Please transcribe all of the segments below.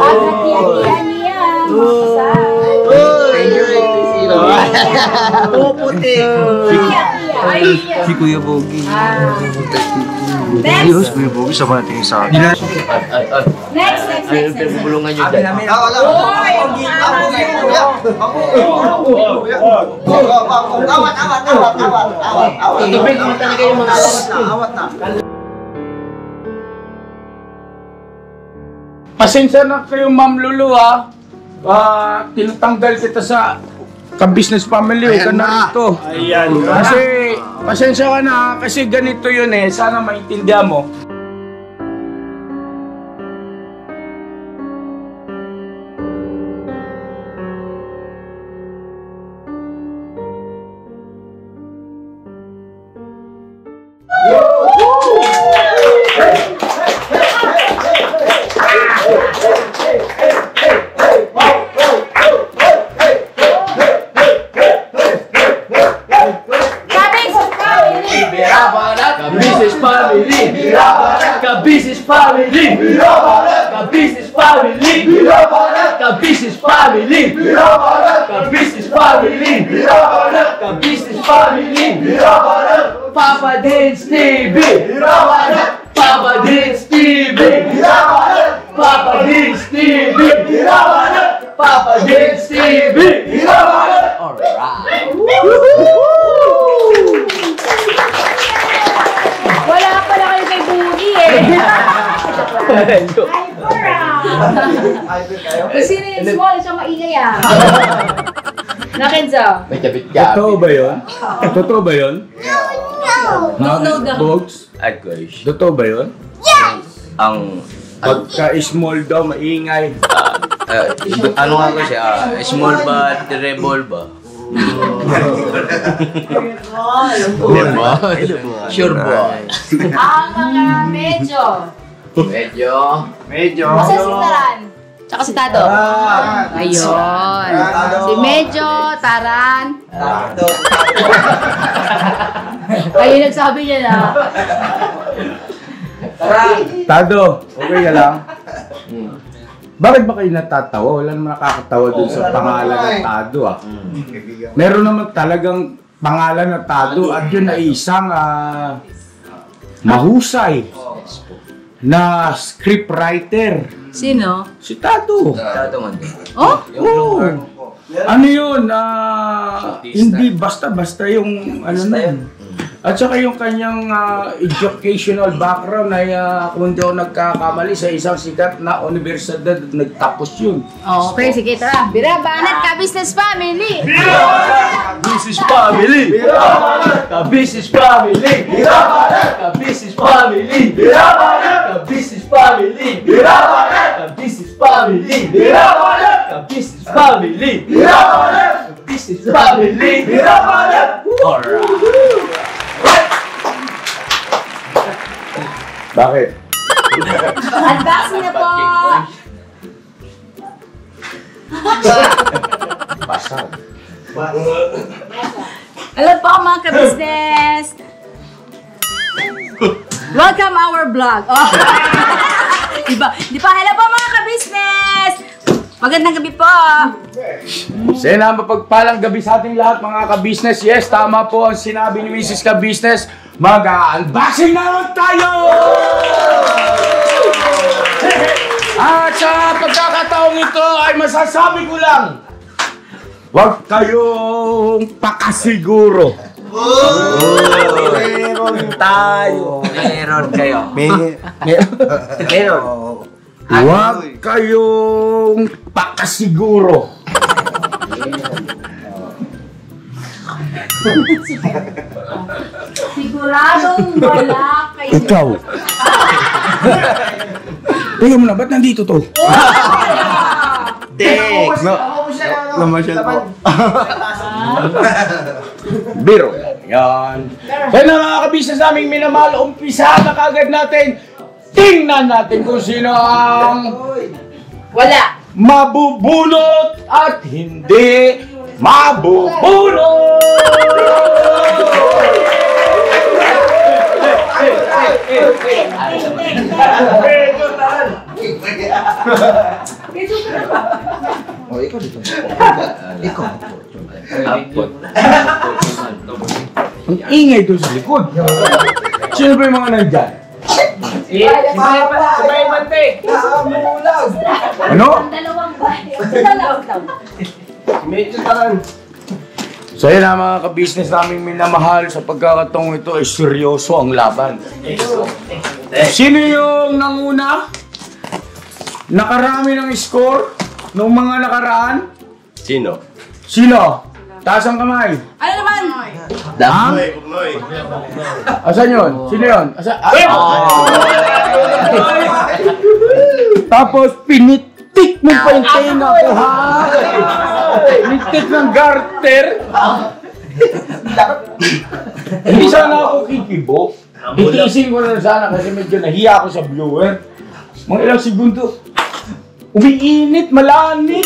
Hati-hatian niya. Puputi. Si Kuya Bogi. Next. Kuya Bogi, sama natin sa akin. Next. Bulungan nyo dyan. Tutubig mo talaga yung mga Awat na. Pasensya na kayo, Ma'am Lulu, ha. Tinatanggal kita sa ka-business family. Huwag ka na rito. Ayan. Kasi, pasensya ka na, kasi ganito yun eh. Sana maintindihan mo. Ka-business family! Ka-business family! Ka-business family! Ka-business family! Ka-business family! Papa Dance TV! Papa Dance TV! Papa Dance TV! Papa Dance TV! Alright! Wala pala kayo kay Boogie eh. Sino yung small? Siya maingay ah. Nakenzo? May kabit-kabit. Totoo ba yun? Totoo ba yun? No daw. Bogs? Agosh. Totoo ba yun? Ang Pagka-small daw, maingay. ano nga ko siya? Small but rebel ba? Sure boy. Ang mga medyo. Medyo. Masa si Taran? Tsaka si Tado. Ayun. Si Medyo, Taran. Ayun nagsabi niya na. Tado, okay ka lang? Bakit ba kayo natatawa? Wala naman nakakatawa dun sa pangalan ng Tado ah. Meron naman talagang pangalan na Tado at yun ay isang mahusay na scriptwriter. Sino? Si Tado. Oh? Oo. Ano yun? Hindi basta-basta yung ano na yun. At saka yung kanyang educational background ay kung hindi ako nagkakamali sa isang sikat na universidad nagtapos yun. Okay, sige, tara. Birabanat ka-business family! Ka-business family! Ka-business family! Ka-business family! Ka-business family! Ka-business family! Ka-business family! Ka-business family! Alright! Bakit? Unboxing na po! Basag. Hello po mga ka-business! Welcome our vlog! Oh. Di pa, hello po mga ka-business! Magandang gabi po! Sana mapagpalang gabi sa ating lahat mga ka-business. Yes, tama po ang sinabi ni Mrs. Ka-business. Mag-unboxing na naman tayo! At sa pagkakataong ito ay masasabi ko lang, huwag kayong pakasiguro. Meron tayo. Meron kayo. Meron. Huwag kayong pakasiguro. Siguradong wala kayo. Ikaw. Teka muna, ba't nandito to? Text. Namasyal po. Biro. Yan. Kaya na mga kabisnes naming minamahal, umpisa na kagad natin. Tingnan natin kung sino ang Wala. mabubunot at hindi mabubunot. Oh, ikaw dito. Ikaw. Ang ingay doon sa likod. Sino ba yung mga nandyan? Sabay mante. Ano? Dalawang bahay. Dalawang daw. Medyo taran. So yun na mga ka-business naming minamahal, sa pagkakataong ito ay seryoso ang laban. Sino yung nanguna? Nakarami ng score nung mga nakaraan? Sino? Sino? Taas ang kamay. Ano naman? Ha? Asan yun? Sino yun? Tapos pinitik mo pa yung tenga ko, ha? Pinitik ng garter. Hindi sana ako kikibo. Itiisin ko na sana kasi medyo nahiya ako sa viewer. Mga ilang segundo, umiinit, malanit.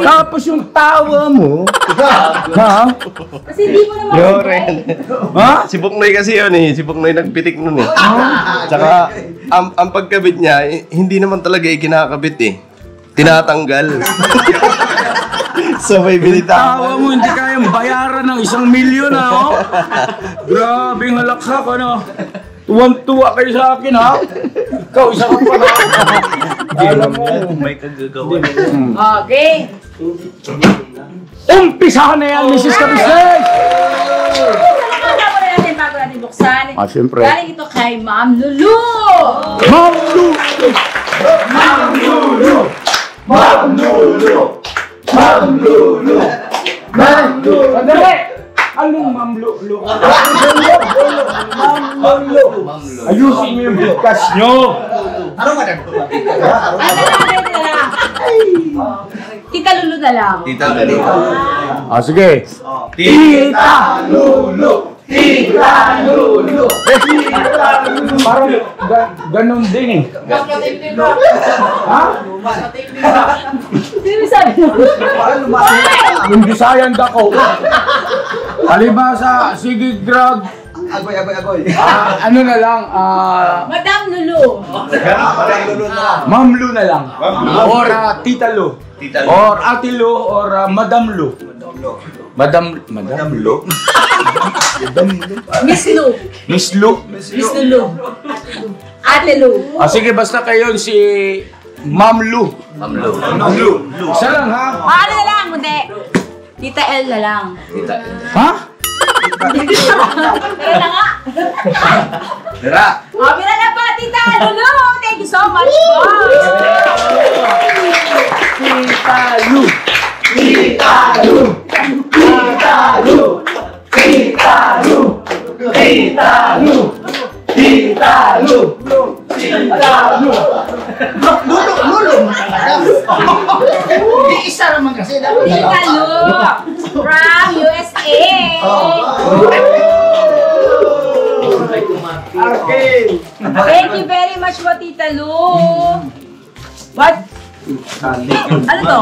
Tapos yung tawa mo, ha? Kasi hindi mo naman. Yoren. Ha? Si Buknoy kasi yun eh. Si Buknoy nagpitik nun eh. Tsaka, ang pagkabit niya, hindi naman talaga ikinakabit eh. Tinatanggal. Sabay binita. Tawa mo, hindi kayang bayaran ng 1,000,000, ha? Oh? Grabe ng halaksak, ano? Tuwang-tuwa kayo sa akin, ha? Ikaw, isa ka pa na. Alam mo. May kagagawa. Okay. Umpisahan na yan, Mrs. Kabisnes! Bago natin, bago natin buksan. Siyempre. Galing ito kay Ma'am Lulu. Ma'am Lulu! Ma'am Lulu! Ma'am Lulu! Ma'am Lulu! Ma'am Lulu! Sandali! Anong Ma'am Lulu? Ma'am Lulu! Ayusin niyo yung podcast niyo! Ano ka na? Tita Lulu na lang. Tita Lulu. Sige. Tita Lulu! Tita Lulu! Parang ganon din eh. Ha? Sino sabi mo? Yung Bisayan dako. Palibasa, sige grab. Agoy. Ano na lang, Madam Lulu. Ma'am Lu na lang. Or Tita Lu. Tita Lu. Or Ate Lu or Madam Lu. Madam Lu? Miss Lu. Miss Lu? Miss Lulu. Ate Lu. Sige, basta kayo si Ma'am Lu. Ma'am Lu. Isa lang ha? Ano na lang, hindi. Tita L na lang. Tita L. Ha? Pero na nga. Tara. Bira na pa, Tita Lulu. Thank you so much po. Tita Lu! Tita Lu! Tita Lu! Tita Lu! Tita Lu! Tita Lu! Tita Lu! Lulong na talaga. Hindi isa naman kasi. Tita Lu. From USA. Okay. Thank you very much po, Tita Lu. What? Ano to?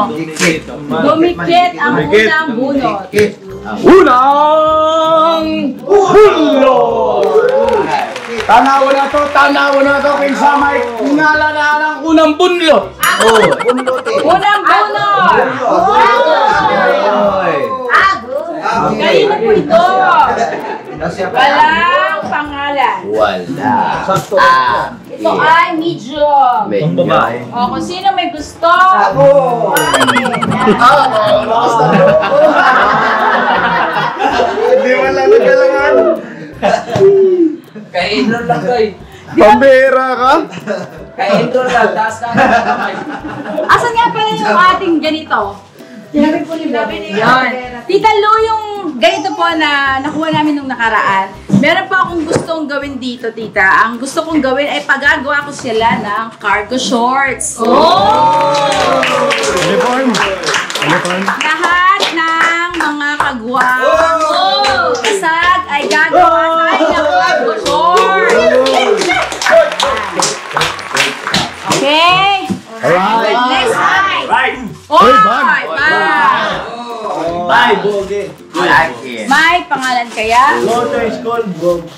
Dumikit ang unang bunot. Unang bunlot! Tanawa na to kaysa may nalala ng unang bunlot. Unang bunot! Kanino po ito? Walang pangalan. Wala. Ito ay medium. Babae. O, kung sino may gusto. Hindi wala nagkalangan. Kaya-enroll lang kayo. Pambera ka? Kaya-enroll lang, taas ka ng kamay. Asan nga pala yung ating ganito? Sinabi po ni Bebe. Yan. Tita Lu, yung ganito po na nakuha namin nung nakaraan. Meron po akong gustong gawin dito, tita. Ang gusto kong gawin ay pagagawa ko sila ng cargo shorts. Uniform? Lahat ng mga kagwang kasag ay gagawa tayo ng cargo shorts. Okay? Alright. Next time. Right. Oy, Bye. bye. Bye, Boge. Laki. May pangalan kaya?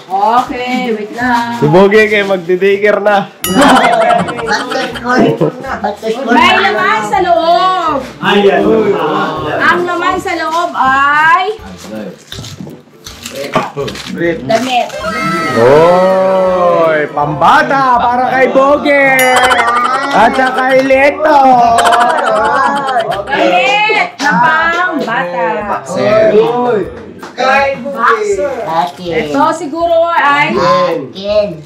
Okay, wait lang. Si Bogie kayo magdi-daycare na. May laman sa loob. Ang laman sa loob ay damit. Oy, pambata para kay Bogie. At saka kay Leto. Damit na pang bata. Ito siguro ay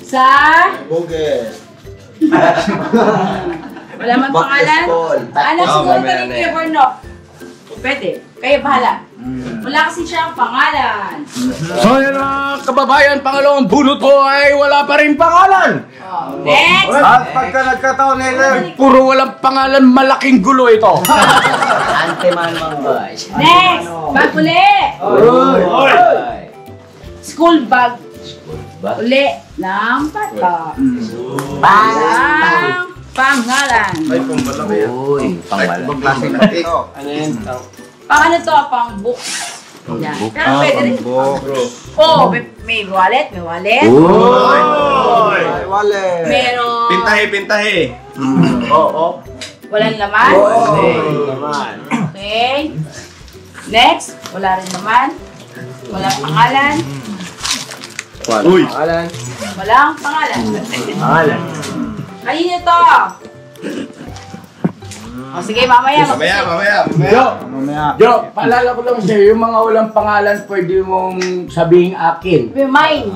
sa wala man pangalan. Anak siguro ito ni Kuya Borno. Pwede. Kayo bahala. Wala kasi siyang pangalan. So yun mga kababayan, pangalawang bunot ko ay wala pa rin pangalan. Next! At pagka nagkataon nila, Puro walang pangalan, malaking gulo ito. Anti-manmang boys. Next! Bag uli! School bag. Uli ng bata. Walang pangalan. Uy, pangwala. Pang ano to? Pang book. Yan. Pero pwede rin. Oh, may wallet. May wallet. wallet. Meron Pintahe. walang laman. Okay. Next. Wala rin laman. Walang pangalan. Uy! Walang pangalan. Kanino to? O sige, mamaya. Jo, paalala ko lang sa'yo, yung mga walang pangalan, pwede mong sabihing akin. Mine.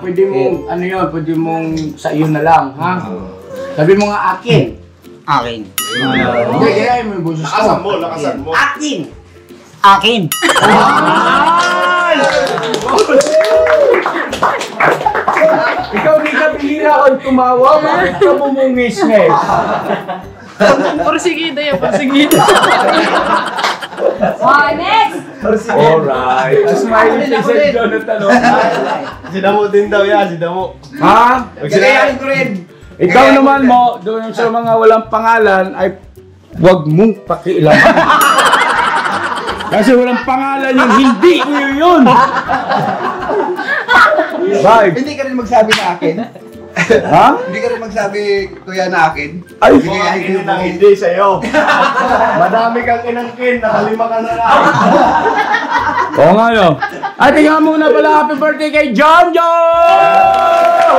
Pwede mong, ano yun, pwede mong sa iyo na lang, ha? Sabi mo nga akin. Akin. Hindi, kaya yung busos ko. Lakasan mo. Akin. Akin. Ikaw di ka bihira ako tumawa, bakit ka mumungis-ngis? Porsigida yan, porsigida. Next! Alright. Smiley face si Jonathan. Sidamo din daw yan, sidamo. Ha? Gagayahin ko rin. Ikaw naman mo, doon sa mga walang pangalan, ay huwag mong pakialaman. Kasi walang pangalan yun, hindi mo yun. Bye. Hindi ka rin magsabi na akin. Ha? Hindi ka rin magsabi, kuya, na akin. Ay, Gagayahin ko rin. Hindi sa'yo. Madami kang inangkin, nakalima ka na lang. oo nga no. At tingnan muna pala, happy birthday kay John John!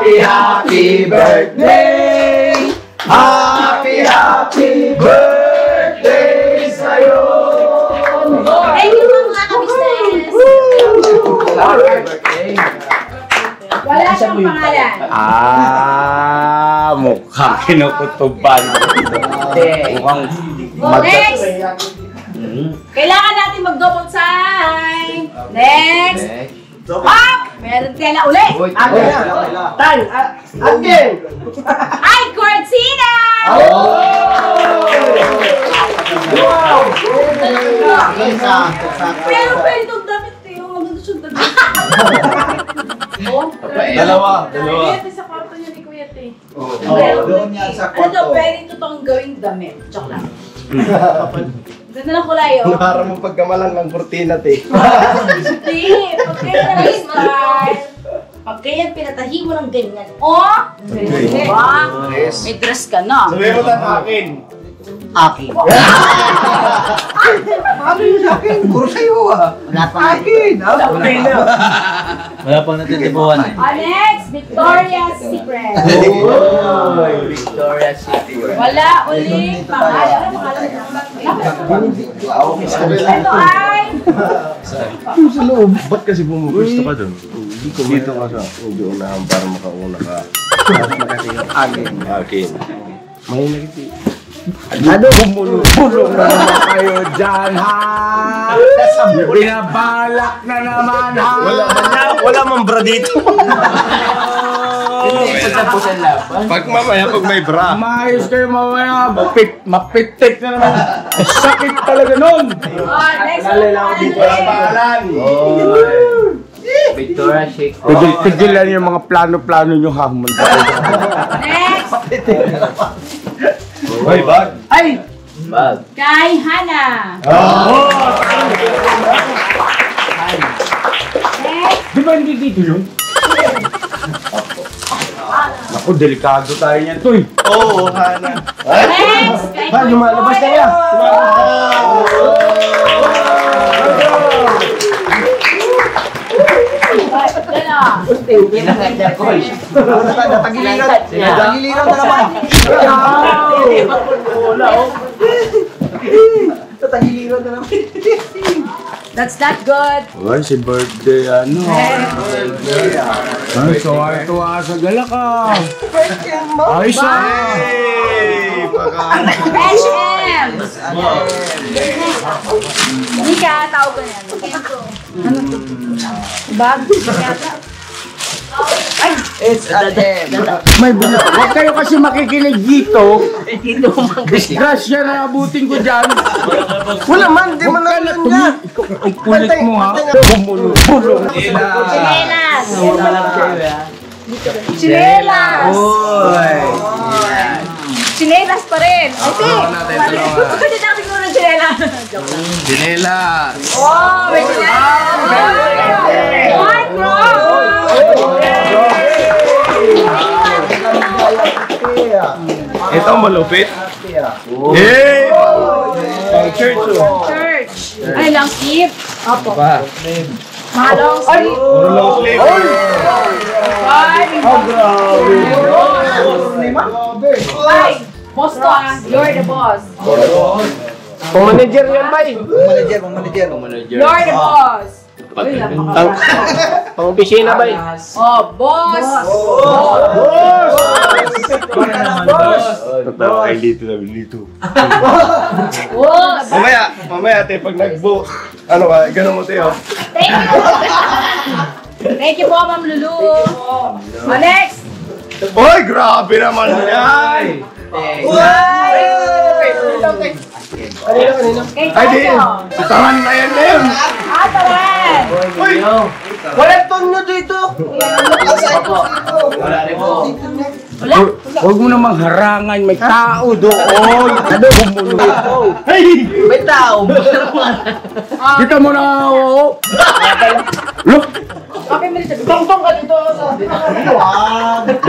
Happy birthday! Happy birthday sa'yo! Thank you mga kabisnes! Wala siyang pangalan. Mukhang kinukutuban. Mukhang Next! Kailangan natin mag-double sign. Next! Meron tela uli. Akin. Ay, Cortina! Pero pwede itong damit eh. Maganda siyang damit. Dalawa. Kuyate sa kwarto niya ni Kuyate. Doon yan sa Ano daw, kwarto. pwede ito itong gawing damit. Joke lang. Ganda ng kulay, oh. Para mo pagkamalang ng kurtina, te. Hindi, pag kayo nag-style, pag kayo pinatahi mo ng ganyan, oh! Diba? May dress ka na. Sabihin mo tan akin. Akin. Paano yun sa akin? Puro sa'yo Wala pa akin. Wala pang natitipuan eh. Next, Victoria's Secret. Victoria's Secret. Wala ulit pangalan. Ano pangalan niya? Ito ay... Yung sa loob, ba't kasi bumugusto ka dun? Dito ka sa medyo unahan para makauna ka. Akin. May nagiti. ano? Bumulong na naman kayo dyan, ha? Binabalak na naman, ha? Wala man bra dito. Hindi, pusan laban. Pag mamaya, pag may bra. Maayos kayo mamaya, mapitik na naman. Sakit talaga nun. Next, Walang pangalan. Victoria's Secret. Pigilan yung mga plano-plano nyo, ha? Next, Hoy, bag. Ay! Bag. Kay Hana. Di ba hindi dito yun? Naku, delikado tayo niyan, Toy. Oo, Hana. Next! Kay Ha, lumalabas na yan. Natagiliran na naman. Natagiliran na naman. That's not good. Ay, si birthday, ano. Ay, tuwa sa gala ka. Ay, sa. Hey! HM! Hindi ka, tawag ko yan. Ano to? Bag? It's a them. May bulo. Huwag kayo kasi makikinig dito. Disgrasya na abutin ko dyan. Wala man, di man Huwag ka na naman yan. Ang kulit mo ha. Bumulong. Chinelas! Chinelas! Chinelas pa rin. Ate! Gusto ko din natin muna ng chinelas. Dinelas. Oh, may chinelas! What, bro? Ito malupit. Hey! Church. Church. Ay, long sleeve. Opo. Mga long sleeve. Long sleeve. Ay, boss ko ah. You're the boss. Pang-manager yan, bay. Manager. You're the boss. Uy, napakabata. Pang-opisina, bay. Oh, boss. Ay, dito. Boss. Mamaya, ate, pag nagbo, ano ka, ganun mo, Teo. Thank you po, Ma'am Lulu. Oh, next. Oy, grabe naman yan! Kay Ay, di, Tayo. taran na yan na yun. Ataran. Uy, Walang tono dito. Wala. Huwag mo namang harangan. May tao doon. Ano? Bumulong. Hey! May tao. Kita mo na, oo. Look! Okay, mo dito. Tongtong ka dito.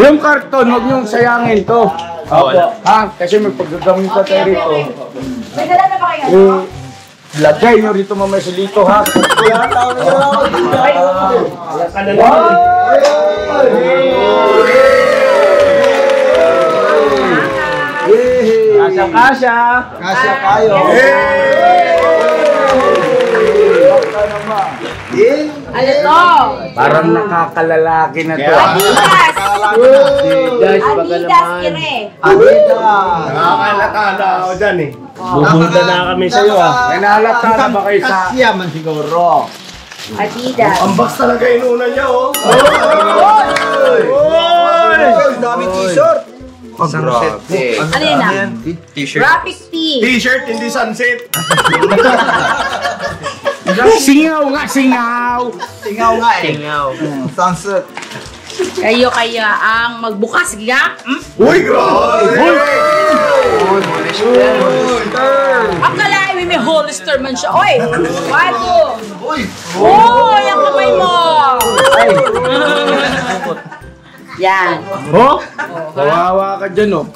Yung karton, huwag niyong sayangin to. Ha? Kasi may paggagamit pa tayo rito. May dala na ba kayo? Lagay nyo rito mamaya sa lito, ha? Kasya! Kasya kayo. Ano to? Parang nakakalalaki na to. Adidas. Guys, baka Adidas naman. kire. Adidas. Nakakala ako dyan eh. Bubulda na kami sa'yo, ha? May nahalata na ba kayo sa... Kasya man siguro. Adidas. Ang box talaga inuna niya, oh. Oy, dami t-shirt. Sunset. Ano yun na? Graphic tee. T-shirt, hindi sunset. Singaw nga, singaw! Singaw nga eh. Sunset. Kayo kaya ang magbukas, giga? Uy, grabe! Ang kalahin may Hollister man siya. Oy! Bago! Uy. Oy! Ang kamay mo! Yan. Oh? Kawawa ka dyan, oh.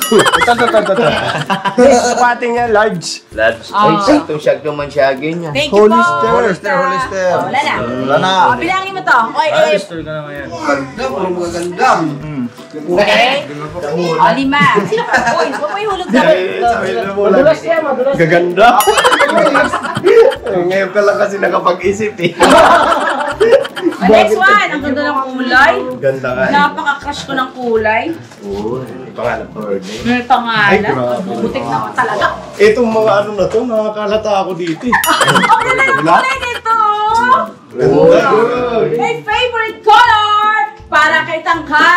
Squatting yan, large. Lads. Ah. Ay, saktong syagtong mansyagin niya. Thank you po. Hollister. Oh, wala na. Wala na. Oh, bilangin mo to. Oy, eh. Ganda, puro magaganda. Okay. Oh, 5. Uy, huwag mo ihulog na. Madulas yan, madulas. Gaganda. Ngayon ka lang kasi nakapag-isip eh. Oh, next one. Ang ganda ng kulay. Ganda ka eh. Napaka-crush ko ng kulay. Pangalan ko. May pangalan. Ay, grabe. Butik na ako talaga. Itong mga ano na to, nakakalata ako dito eh. Ang ganda ng kulay nito. Ganda. My favorite color para kay Tangka.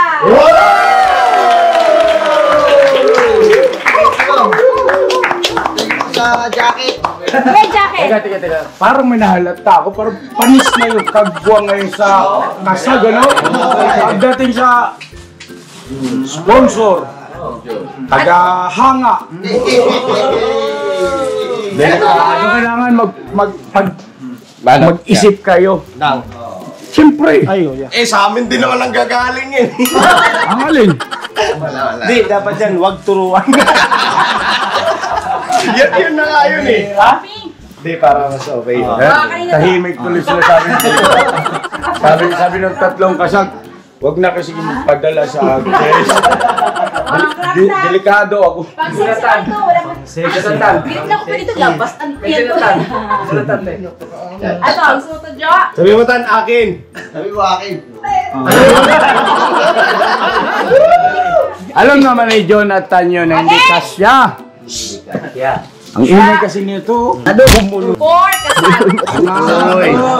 Sa jacket. May jacket. Teka. Parang may nahalata ako. Parang panis na yung kagbuang ngayon sa kasag, ano? Pagdating sa sponsor. Taga-hanga. Kailangan mag-isip kayo. Siyempre. Sa amin din naman ang gagaling eh. Ang alin. Di, dapat yan, wag turuan. Yun na nga yun eh. Di, para mas okay. Tahimik tuloy sila sabi ng tatlong kasag, wag na kasi magpadala sa akin. Delikado ako. Pag sinasal ko, wala pa. Birit na ako pa dito, labas. Ano yan ko? Ano, ang suto, Jo? Sabi mo tan, akin. Sabi mo akin. Alam naman ni Jonathan yun na hindi kasya. Ang ingay kasi nito. Four kasag.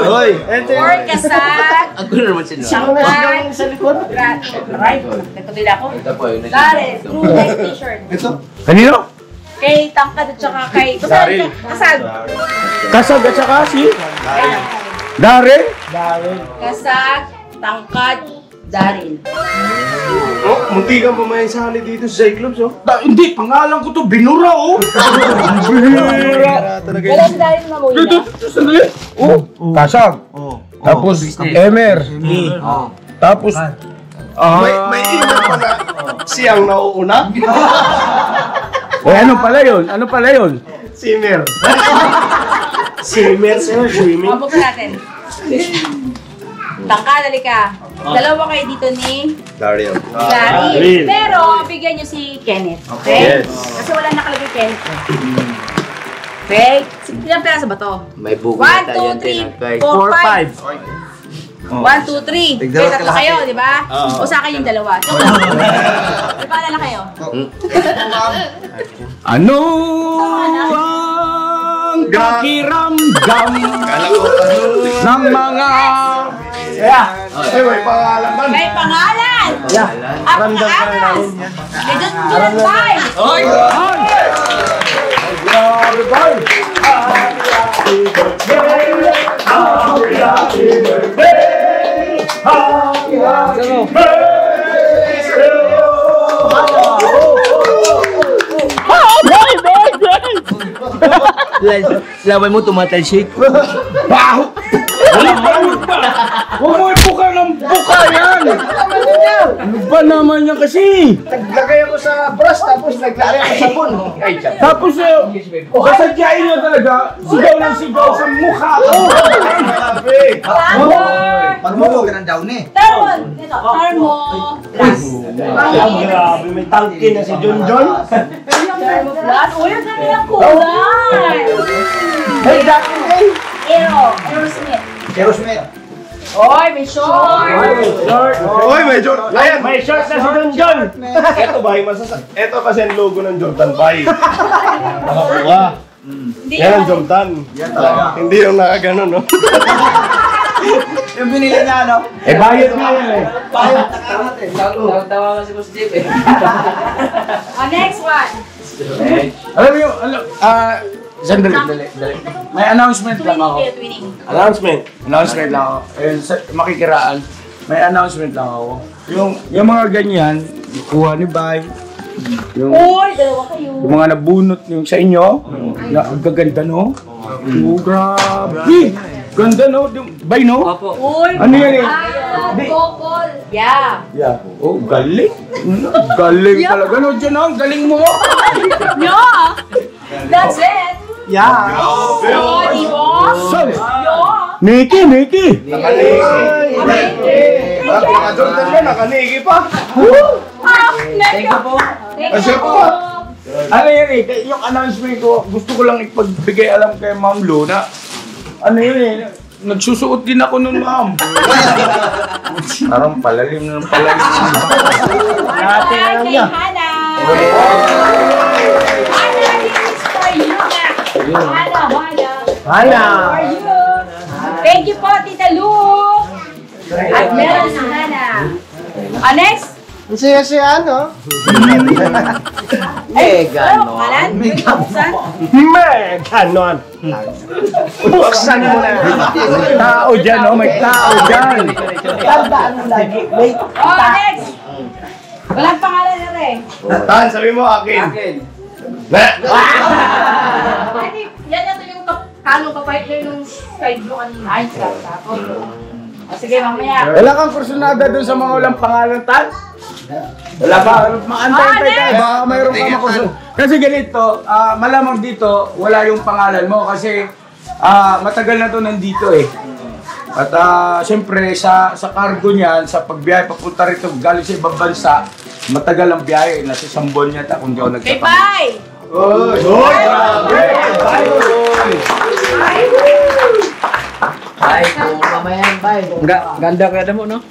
Hoy. Four kasag. Ako na naman sila. Sangkat. Right. Nagkatuloy ako. Lares. True life t-shirt. Kanino? Kay Tangkad at saka kay... Daryl. Kasag. Kasag at saka si? Daryl? Kasag. Tangkad. Daryl. Oh, munti kang pumayasali dito sa Cyclops, oh. Hindi, pangalan ko to, binura oh. Binura. Wala si Daryl na muna. Sandali. Kasag. Tapos, Emer. Tapos, May email pa na siyang nauuna. ano pala yun? Ano pala yun? Simmer. Simmer sa'yo, swimming. Mabog natin. Tangkad, halika. Dalawa kayo dito ni Daryl. Larry. Pero, bigyan nyo si Kenneth. Okay? Yes. Kasi wala nakalagay Kenneth. Okay? Ilang peraso ba to? May buko 1, 2, 3, 4, 5. 1, 2, 3. Kaya tatlo kayo, di ba? O sa akin yung dalawa. Joke lang. May paalala kayo. Ano ang pakiramdam ng mga... Ay, may pangalan man. May pangalan! Ang pangalan! May John Bay! Ay! Grabe ba? Laway mo tumatalsik. Baho! Huwag mo ipuka ng buka yan! Ano ba naman yan kasi? Naglagay ako sa brush tapos naglagay ako sa sabon. Tapos kasadyain niya talaga, sigaw ng sigaw sa mukha ko! Magmulo ka ng daon eh. Termon! Ito, Termo Plus. Grabe, may tangke na si John John. Termo Plus. Uy, ang dami ng kulay! Hey, dati eh. Aerosmith. Aerosmith. Oy, may short! Oy, may Jordan. Ayan, may short na si John John. Ito ba, ito kasi ang logo ng Jordan 5. Nakakuha. Hindi Yan ang naman. Jordan. Hindi yung nakaganon, no? Yung binili niya, ano? Bayad na yan eh. Bayad na natin. Tawa ka si Boss Jeep eh. Next one. Alam mo yung, sandali. May announcement lang ako. Twinning. Announcement. Lang ako. Makikiraan. May announcement lang ako. Yung mga ganyan, kuha ni Bay. Uy, dalawa kayo. Yung mga nabunot yung sa inyo, na ang gaganda no? Oh, grabe! Ganda no? Bay no? Uy, Ano yan eh? Bokol. Yeah. Yeah. Oh, galing. Galing talaga no? Diyan ang galing mo. Yeah. That's it. Yeah. Oh, di ba? Sal! Yeah. Nikki! Mga Jordan yan, nakanigi pa. Thank you po. Asya po. Ano yan eh? Yung announcement ko, gusto ko lang ipagbigay alam kay Ma'am Lo na ano yun eh? Nagsusuot din ako nun, ma'am. Parang palalim na ng palalim. Ate lang niya. Hana. Hana, this is for you na. Hana. For you. Thank you po, Tita Lu. At meron si Hana. Next. Siya, no? Ano pangalan? Buksan. Ganon. Buksan mo na. May tao dyan, oh. May tao dyan. Tandaan mo lagi. Wait. Next. Walang pangalan na rin. Tan, sabi mo akin. Yan yung kalong kapait na yung sky blue kanina. Ay, tapos. Sige, mamaya. Wala kang kursunada dun sa mga walang pangalan, Tan? Wala ba? Maantay tayo. Baka mayroon ka makursunada. Kasi ganito, malamang dito, wala yung pangalan mo kasi matagal na to nandito eh. At siyempre, sa cargo niyan, sa pagbiyahe, papunta rito, galing sa ibang bansa, matagal ang biyahe. Nasa Sambon niya, kung di ako Okay, nagtatama. bye! Oy! Grabe! Bye, kung mamaya yan, bye. Ganda kaya mo, no?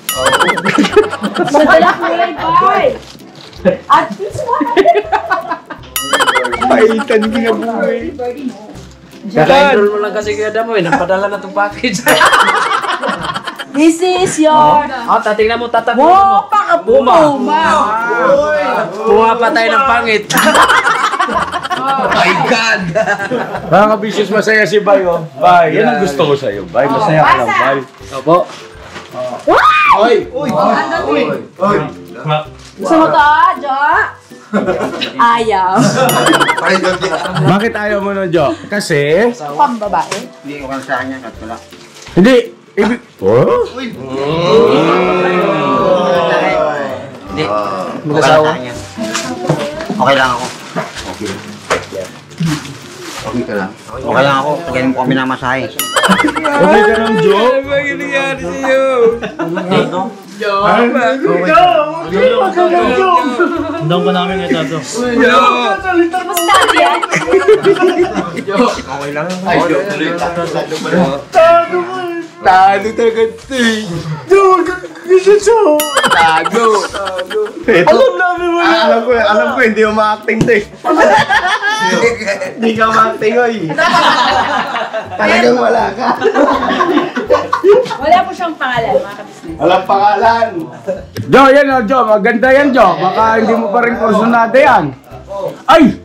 Madala kulay, bye! At this one! Paitan ginabuhay. Kaka-enroll mo lang kasi kaya mo, napadala na itong package. This is your... Tatingnan mo, tatakbo mo. Wow, pakapuma! Bunga pa tayo ng pangit. My God! Mga kabisnes, masaya si Bay, oh. Bay, yan ang gusto ko sa'yo. Bay, masaya ka lang, Bay. Opo. Gusto mo to, Jo? Ayaw. Bakit ayaw mo nun, Jo? Kasi... Pambabae. Hindi ko kan sa kanya, kat ko lang. Hindi. Ibig... Oh? Hindi. Mag-asawa. Okay lang ako. Okay ka lang. Okay lang ako. Ganyan ko kami namasahe. Okay ka lang, Jo? Ano ba nangyari sa'yo? Doon ko namin ito to. Kamusta yan? Okay lang. Talo talaga ito eh. Talo. Alam ko, hindi mo ma-acting to eh. Hindi ka ma-acting, oy. Talagang wala ka. Wala po siyang pangalan, mga kabisnes. Walang pangalan. Jo, yan o, Jo. Maganda yan, Jo. Baka hindi mo pa rin kursunada yan. Ay!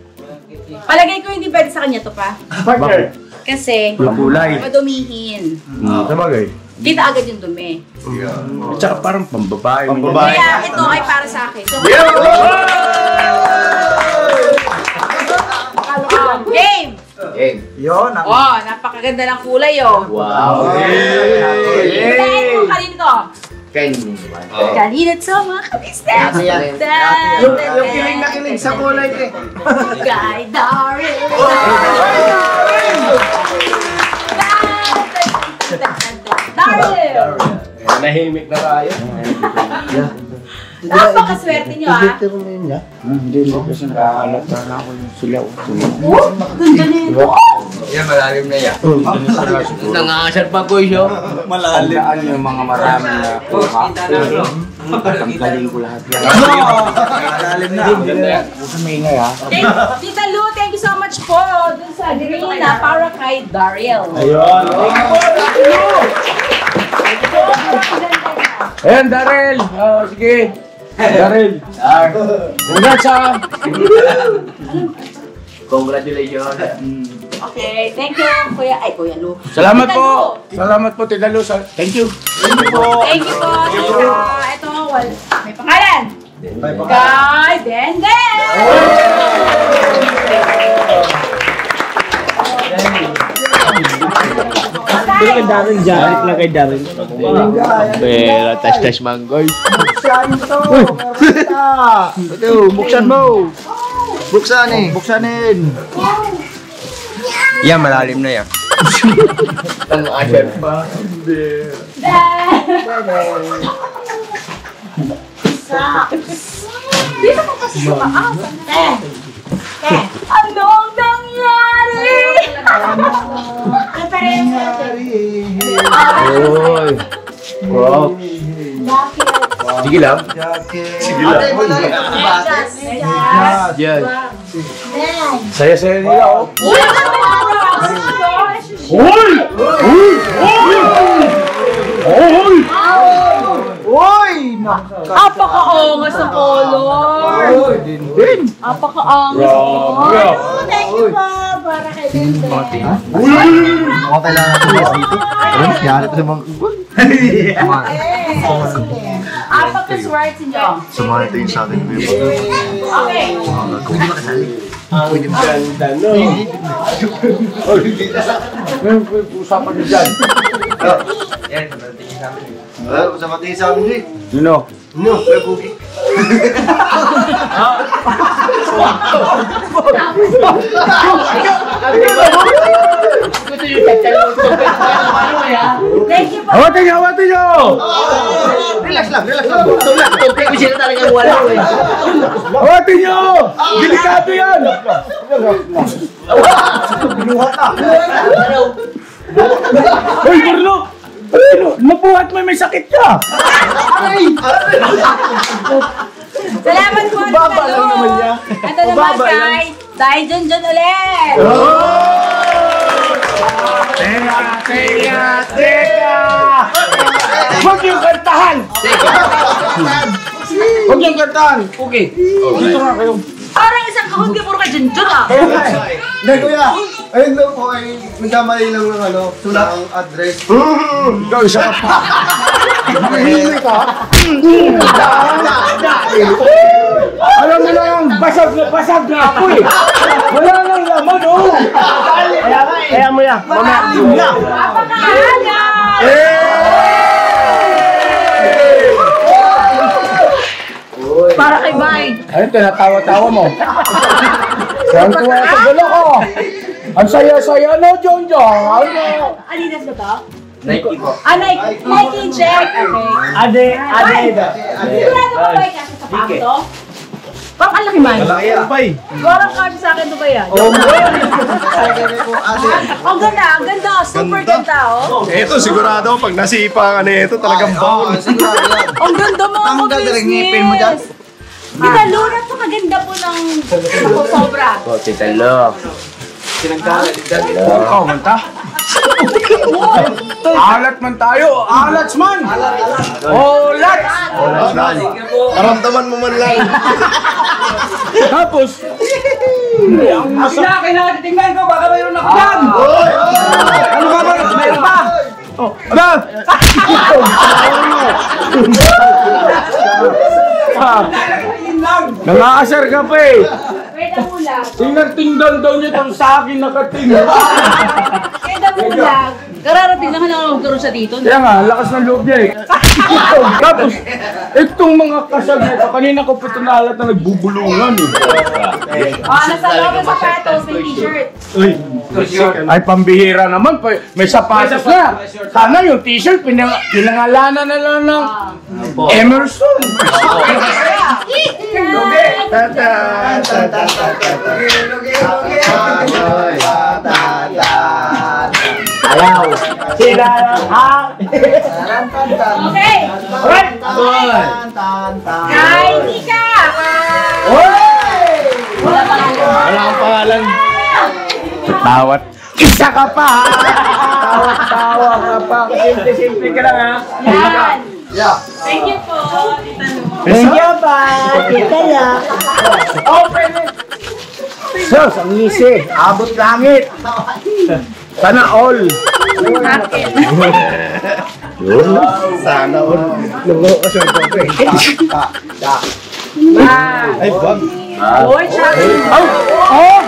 Palagay ko hindi pwede sa kanya to pa. Partner. Kasi, Kulay. madumihin. Sabagay. Kita agad yung dumi. At saka parang pambabae. Pambabae. Kaya ito ay para sa akin. So, game! Yun. Oh, napakaganda ng kulay, oh. Wow. Dahil mo kanino to? Kanino. Kanino to, mga kabisnes. Yung kilig na kilig sa kulay eh. Guy Daryl. Daryl! Nahimik na tayo. Napakaswerte nyo, ah. Hindi mo kasi nakakalap na ako yung silaw. Oh, ganda nito. Yan, malalim na yan. Nangangasar pa ko siya. Malalaan yung mga marami na kuha. Tanggalin ko lahat yan. Malalim na. Huwag ka maingay ha. Tita Lu, thank you so much po dun sa green na para kay Daryl. Ayun. Ayan, Daryl. Sige. Daryl. Congrats ha. Congratulations. Okay, thank you, Kuya. Ay, Kuya Lu. Salamat Tita po. Lu. Salamat po, Tita Lu. Thank you. Thank you po, Tita. Ito, may pangalan. Kay Denden. Kay Darren, jarit lang kay Darren. Pera, tas-tas manggoy. Ito, buksan mo. Buksanin. Yan, malalim na yan. Nangangasar pa. Dito mo kasi sa maas. Anong nangyari? Oy. Wow. Sige lang. Yan. Saya-saya nila, oh. Apaka-angas ng color. Din. Apaka-angas. Thank you po. Para kay Denden. Mukhang kailangan natin dito. Alam, kaya ito sa mga... Apaka-swerte parts niyo. Sumali ito yung sa akin. Okay. Kung di makasali. Ganda, no? Usapan niyo dyan. Yan, pagdating sa amin. Sa matingin sa amin, Sino? No, may bugi. Thank you po. Awatin niyo! Awatin niyo! Relax lang. Tupik ko sila talagang wala eh. Awatin niyo! Delikado yan! Hoy, Burno! Nabuhat mo, may sakit ka! Salamat po, Tita Lu. Ito naman kay Dai Junjun ulit. Teka! Huwag yung kantahan! Huwag yung kantahan! Okay. Dito nga kayo. Parang isang kahugya puro kay Junjun ah. Hindi, kuya. Ayun lang po ay nagkamali lang ng sulat ang address. Ikaw, isa ka pa. Mahimik ka? Alam mo lang, basag na ako eh. Wala nang laman, oh. Kaya mo yan. Mamaya. Papakahaga! Para kay Bay. Ayun, tinatawa-tawa mo. Saan tuwa sa gulo ko? Ang saya-saya na, John. Ano? Adidas ba to? Nike po. Ah, Nike check. Okay. Sigurado ba ba kasi sa pang to? Pang ang laki man. Malaki yan. Parang kasi sa akin to ba yan? Oo. Ate. Ang ganda, ang ganda. Super ganda, oh. Ito, sigurado, pag nasipa ka na ito, talagang bawal. Sigurado yan. Ang ganda mga Tanggal na rin, ngipin mo dyan. ka-business. Tita Luna, ito kaganda po ng sobra. Oh, Tita Lo. Ikaw, manta? Alat man tayo. Alats man. Olats. Paramdaman mo man lang. Tapos, ang masakit. Kailangan tingnan ko, baka mayroon ako dyan. Ano ba ba? Mayroon pa. Oh, ano? Nangaasar ka pa eh. Wait, ang ulag. Tingnan daw niya itong sa akin nakatingin. Wait, ang ulag. Kararating lang na magkaroon siya dito. Kaya nga, lakas ng loob niya eh. Tapos, itong mga kasag na ito, kanina ko pa ito nahalat na nagbubulungan eh. Nasa loob ng sapatos, may t-shirt. Ay, pambihira naman. May sapatos na. Sana yung t-shirt, pinangalanan na lang ng Emerson. Ayaw. Sila ha? Okay. Alright. Kay Nika. Wala pa lang. Wala akong pangalan. Tawat. Isa ka pa ha? Tawa ka pa. Simple-simple ka lang ha? Yan. Yeah. Thank you po, Tita Lu. Thank you pa. Kita ya. Open it. Sus, ang ngisi. Abot langit. Sana all. Sana all. Lugo ka siya ito eh. Ay, bag. Boy, Chucky. Oh!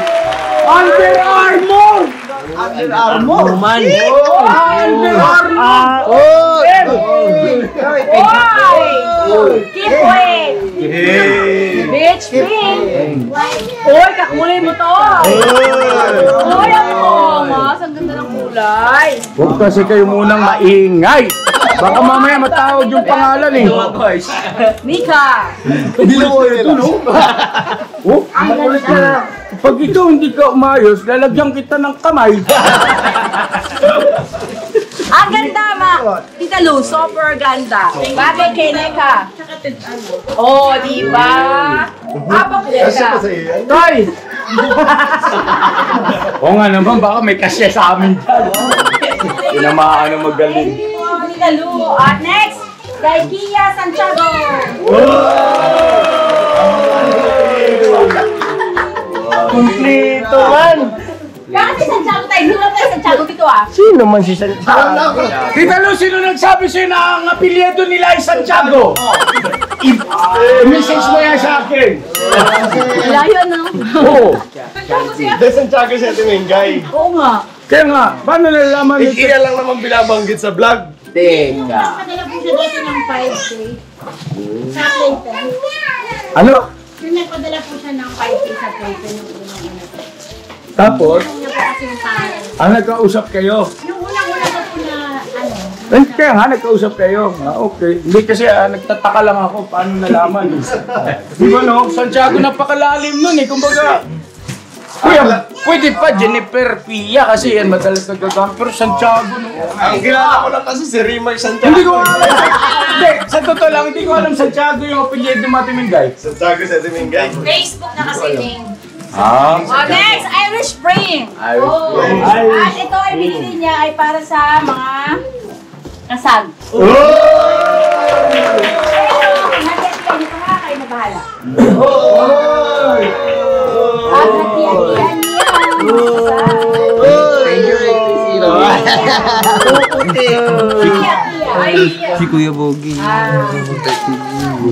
Under Armour! Under Armour. Man. Under Armour! Oh! Boy! Keep weight. Bitch, pink. Uy, kakulay mo to. Uy, ang mas. Ang ganda ng kulay. Huwag kasi kayo munang maingay. Baka mamaya matawag yung pangalan eh. Mika. Hindi na mo yun. Oh, makulit ka na. Pag ikaw hindi ka umayos, lalagyan kita ng kamay. Ang ganda, ma. Tita Lu, super ganda. Bagay kay Neka. Oh, di ba? Apakulit ka. Tay! Oo nga naman, baka may kasya sa amin dyan. Tinamaan ang magaling. Thank you, Tita Lu. At next, kay Kia Santiago. Kumplito man! Bakit si Santiago tayo? Hindi lang tayo Santiago dito ah. Sino man si Santiago? Tita Lu, sino nagsabi sa'yo na ang apelyido nila ay Santiago? Message mo yan sa akin. Wala yun, no? Oo. Santiago siya. Santiago si Ate Mingay. Oo nga. Kaya nga, paano nalalaman Eh, kaya lang naman binabanggit sa vlog. Teka. Padala po siya dito ng 5K. Sa Clayton. Ano? Yung nagpadala po siya ng 5K sa Clayton yung unang-una. Tapos, Yung niya po kasi yung pangalan. nagkausap kayo. Yung unang-una ko po na ano. Kaya nga, nagkausap kayo. Okay. Hindi kasi nagtataka lang ako paano nalaman. Di ba no? Santiago napakalalim nun eh. Kumbaga, kuya, pwede pa Jennifer Pia kasi yan madalas nagkagamit. Pero Santiago no. Ang kilala ko lang kasi si Rimar Santiago. Hindi ko alam. Hindi, sa totoo lang, hindi ko alam Santiago yung apelyido ng Ate Mingay. Santiago si Ate Mingay. Facebook na kasi name. Ah. Oh, next, Irish Spring. Oh. At ito ay binili niya ay para sa mga kasal. Nag-get kayo kayo na bahala. At natiyan-tiyan niya. Si Kuya Bogi.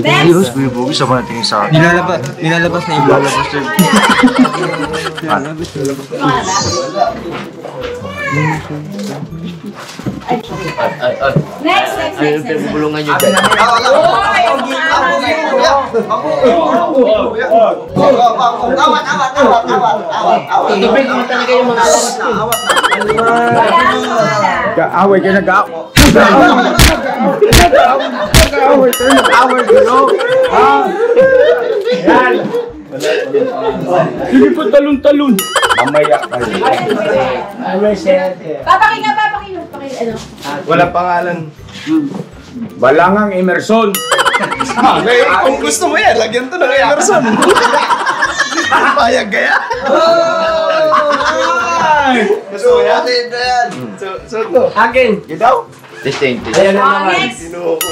Next. Kuya Bogi sa mga sa akin. Nilalabas na yung lalabas na Next. Bulungan nyo dyan. Tubig mo talaga yung mga Kaaway ka nag-aaway. Nag-aaway kayo, nag-aaway kayo. Yan. Sige po, talon-talon. Mamaya kayo. Papaki nga, papaki. Ano? Walang pangalan. Balangang Emerson. Ngayon, kung gusto mo yan, lagyan to ng Emerson. Payag kaya? Gusto mo yan? So to. Akin. Ikaw? Testing. Ayan na Oh, naman. next. Sino ko?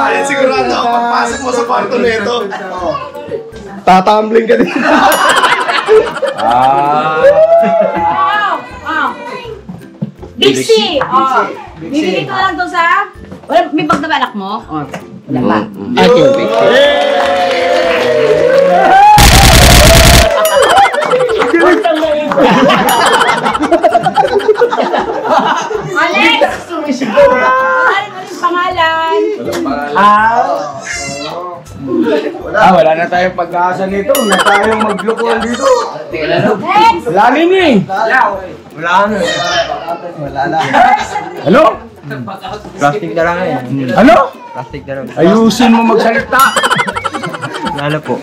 Ay, sigurado ako pagpasok mo sa kwarto nito. Tatambling ka din. Wow. Big C. Oh. Bibili ko lang to sa... Wala, may bag na ba anak mo? Oh. Wala ba? Ating picture. Alex! Ano pangalan? Wala na tayong pag-asa nito. Wala tayong maglukuhan dito. Next! Wala rin eh. Ano? Plastic na lang eh. Ano? Plastic na lang. Ayusin mo magsalita. Lala po.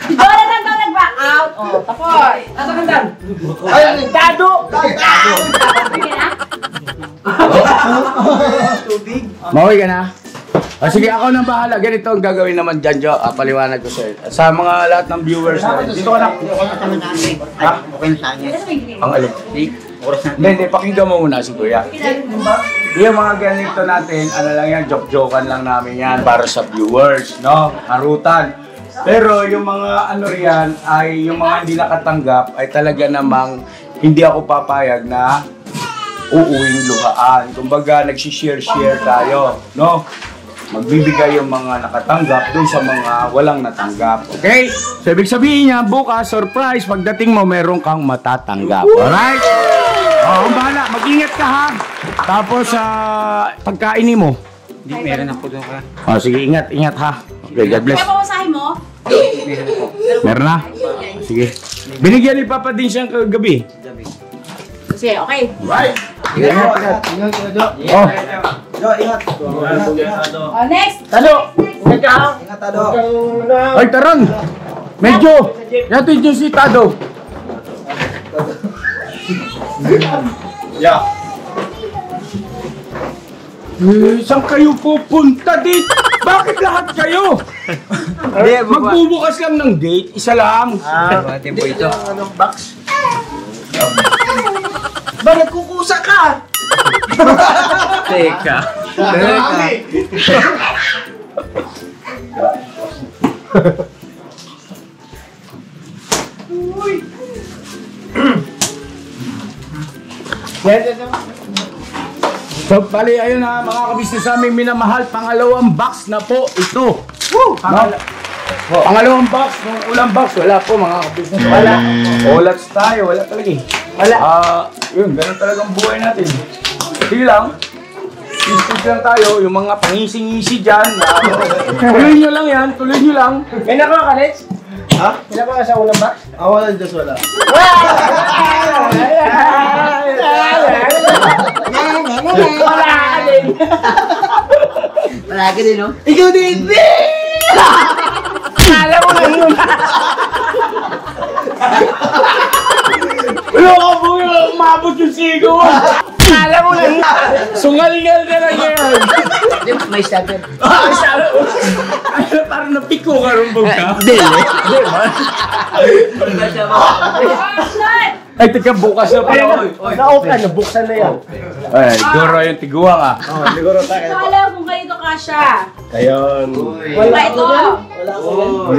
Si Jonathan daw nag-back out. Oh, tapos. Dado! Sige na. Mauwi ka na? Sige, ako nang bahala. Ganito ang gagawin naman dyan, Jo. Paliwanag ko sa'yo. Sa mga lahat ng viewers natin. Dito ka na. Ha? Ang alin? Hindi, pakinggan mo muna si Kuya. Yung mga ganito natin, ano lang yan, joke-jokean lang namin yan para sa viewers, no? Harutan. Pero yung mga ano riyan, ay yung mga hindi nakatanggap, ay talaga namang hindi ako papayag na uuwing luhaan. Kumbaga, nagsishare-share tayo, no? Magbibigay yung mga nakatanggap dun sa mga walang natanggap. Okay? So, ibig sabihin niya, bukas, surprise, pagdating mo, meron kang matatanggap. Alright? Ang bahala. Mag-ingat ka, ha? Tapos, pagkainin mo. Hindi, meron na po doon ka. Sige, ingat, ha? Okay, God bless. Kaya papasahin mo? Meron na? Sige. Binigyan ni Papa din siyang kagabi. Sige, okay. Right. Ingat. Oh. Oh, next. Tado. Ay, taran. Medyo. Yatid yung si Tado. Yeah. Saan kayo pupunta dito? Bakit lahat kayo? Magbubukas lang ng gate, isa lang. Ating po ito. Ba, nagkukusa ka? Teka. So, bali, ayun na mga kabisnes aming minamahal, pangalawang box na po ito. Pangalawang box, ng ulang box, wala po mga kabisnes. Wala. Olats tayo, wala talaga eh. Wala. Yun, ganun talagang buhay natin. Sige lang. Isip lang tayo, yung mga pangising-isi dyan. Tuloy nyo lang yan, tuloy nyo lang. May nakakalit? Ha? May nakakalit sa ulang box? Wala, Diyos wala. Wala ka din, no? Ikaw din! Alam mo lang yun. Wala ka po yung umabot yung sigo. Alam mo lang yun. Sungal-ngal ka lang yan. May stagger. Parang napiko ka rin ba ka? Hindi. Ay, teka, bukas na pala. Na-open, nabuksan na yan. Ay, siguro yung tiguang ah. Siguro tayo. Ito alam kung ganito ka siya. Ayun. Wala ito.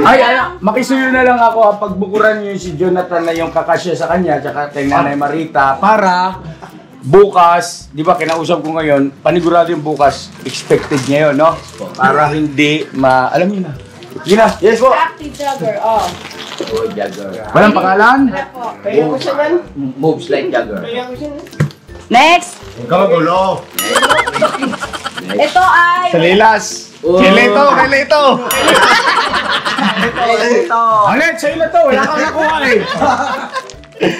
Ay, makisuyo na lang ako ha, pagbukuran niyo si Jonathan na yung kakasya sa kanya, tsaka kay Nanay Marita, para bukas, di ba kinausap ko ngayon, panigurado yung bukas, expected niya yun, no? Para hindi alam niyo na. Sige na. Yes po. Active jogger, oh. Oh, jagger. Walang pangalan? Wala po. Kaya ko siya yan. Moves like jagger. Kaya ko siya. Next! Huwag ka magulo. Ito ay... Salilas. Kilito, kilito. Alet, sa'yo na to. Wala kang nakuha eh.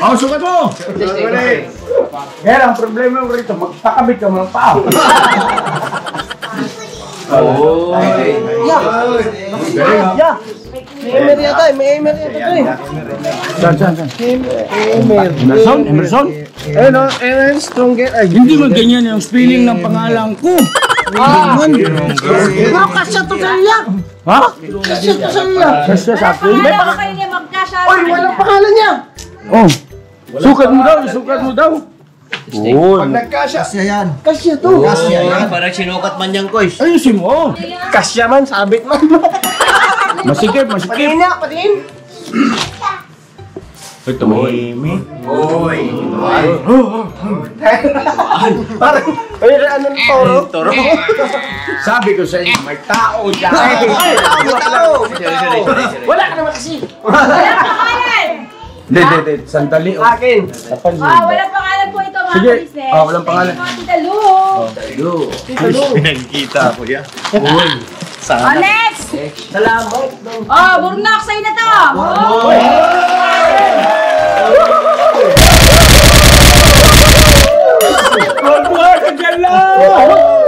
Oh, sukat mo. Kaya lang, problema mo rito, magpakabit ka mo ng paa. Oh. Yeah. May Emer yata eh. May Emer yata ito eh. Saan? Emer. Emerson? Ayun o, Emer Stronger. Ay, Hindi mo ganyan yung spelling ng pangalan ko. kasya to sa iya. Ha? Kasya to sa iya. Kasya sa akin? May baka kayo niya magkasya. Oy, walang pangalan niya. Oh. Sukat mo daw. Oh. Kasya yan. Kasya to. Parang sinukat man niyang kois. Ayusin mo. Kasya man, sabit man. Masikip. Patingin niya, patingin. Ito mahimik. Parang, ano ng toro? Sabi ko sa inyo, may tao dyan. Wala ka naman kasi. Wala pangalan! Hindi. Sandali. Oh. Akin. Wala pangalan po ito mga Sige. business. Walang pangalan. Thank you po, Tita Lu. Pinagkita ko yan. Next! Salamat. Burnok, sa'yo na to!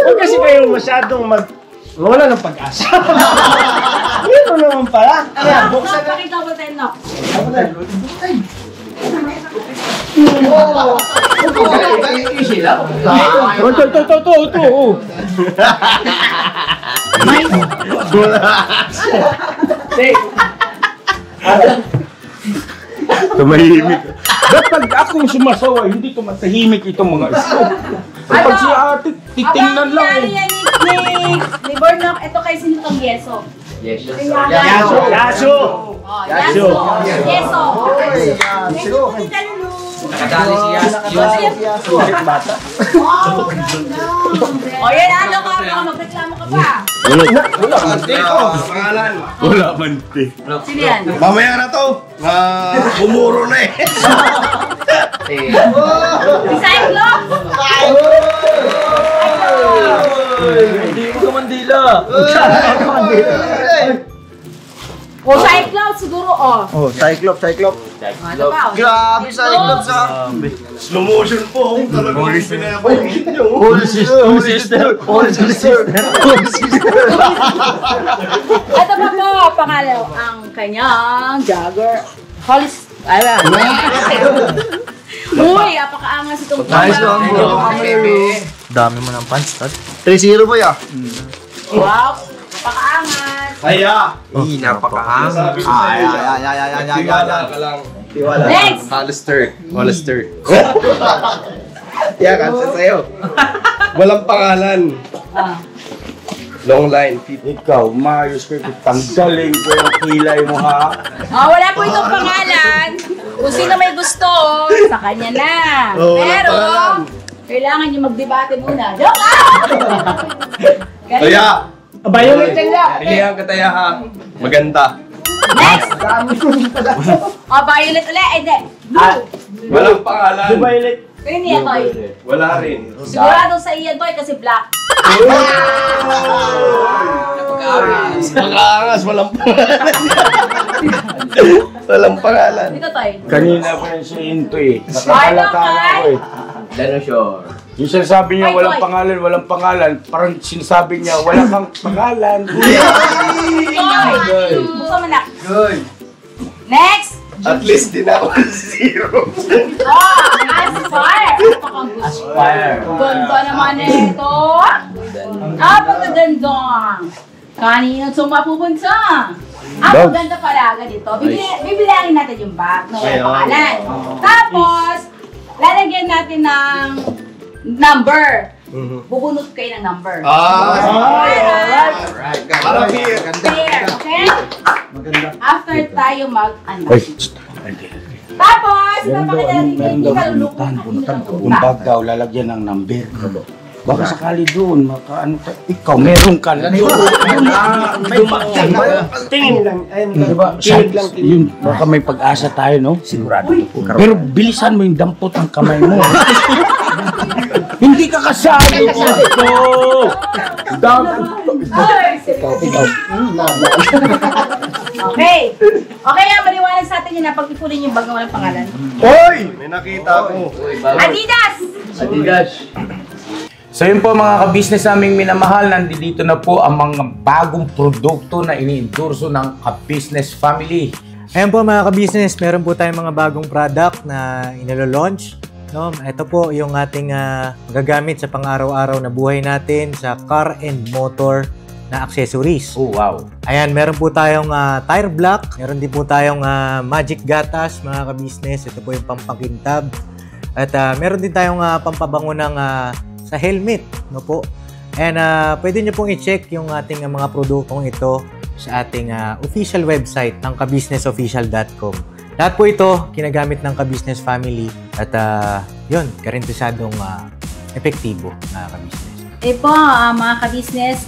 Huwag kasi kayo masyadong wala ng pag-asa. Meron naman pala. Kaya, buksan na. Pakita mo tayo, Nok. Easy lang. Ito. Tumahimik. Dapat akong sumasawa, hindi tumatahimik itong mga ito. Pag si ate, titingnan lang Abang eh. yan ni Burnok, ito kay sino tong yeso? Yes. Yaso. Yaso. Yeso. Thank you po, Tita Lu. Nakadali siya. Yan, ano ka? Baka magreklamo ka pa. Wala man. Sino yan? Mamaya na to. Bumuro na eh. Si Cyclops? Hindi mo ka mandila. Cyclops siguro, Oh, Cyclops. Ano ba? Grabe, Cyclops ah. Slow motion po. Talagang pinapahingit nyo. Holy sister. Ito pa po, pangalaw, ang kanyang jogger. Uy, apakaangas itong Nice one, bro. Dami mo ng pants, Tad. 3-0 po ya. Wow, apakaangas. Kaya. Napakaangas. Tiwala ka lang. Next! Hollister. Yeah, kansa sa'yo. Walang pangalan. Long line. Ikaw, maayos ko ito. Tanggalin ko yung kilay mo ha. Wala po itong pangalan. Kung sino may gusto, sa kanya na. Oh, walang Pero, pangalan. kailangan nyo magdebate muna. Joke lang! Kaya, Violet yan lang. pilihan ka tayo ha. Maganda. Next! O, violet ulit. Ay, hindi. Blue. Walang pangalan. Violet. Kaya niya, Toy. Wala rin. Sigurado sa iyan, Toy, kasi black. Makaangas, walang pangalan. Walang pangalan. Dito, Toy. Kanina pa yan si Into eh. Ay, Nakakalata na ako eh. Dinosaur. Yung sinasabi niya Ay, walang Toy. walang pangalan. Parang sinasabi niya wala kang pangalan. Toy! Buksan mo na. Good. Next! At least din ako zero. Oh, Aspire! Napakagusto. Aspire. Ganda naman ito. Napakaganda. Kanina sa mapupunta. Maganda pala ganito. Bibilangin natin yung bag na walang pangalan. Tapos, lalagyan natin ng number. Bubunot kayo ng number. Alright. Para beer. Fair, okay? Maganda. After tayo mag-unbox. Tapos, ipapakita natin Meron hindi daw ka lulukot. bunutan. Yung bag daw, lalagyan ng number. Baka sakali doon, ikaw, meron ka na. Tingin lang. Ayun lang. Diba? Kinig lang. Yun, baka may pag-asa tayo, no? Sigurado. Pero bilisan mo yung dampot ng kamay mo. Hindi ka kasali dito! Okay. Okay, maliwanag sa atin yun na pag-ipunin yung bag na walang pangalan. Hoy! May nakita ko. Adidas! Adidas. So yun po mga ka-business naming minamahal, nandito na po ang mga bagong produkto na ini-endorso ng ka-business family. Ayan po mga ka-business, meron po tayong mga bagong product na inilo-launch. No? Ito po yung ating magagamit sa pang-araw-araw na buhay natin sa car and motor na accessories. Oh wow! Ayan, meron po tayong tire block, meron din po tayong magic gatas mga ka-business. Ito po yung pampakintab. At meron din tayong pampabango ng sa helmet, no po. And pwede nyo pong i-check yung ating mga produktong ito sa ating official website ng kabusinessofficial.com. Lahat po ito kinagamit ng ka-business family at yun, karentesadong epektibo na ka-business. Po, mga ka-business,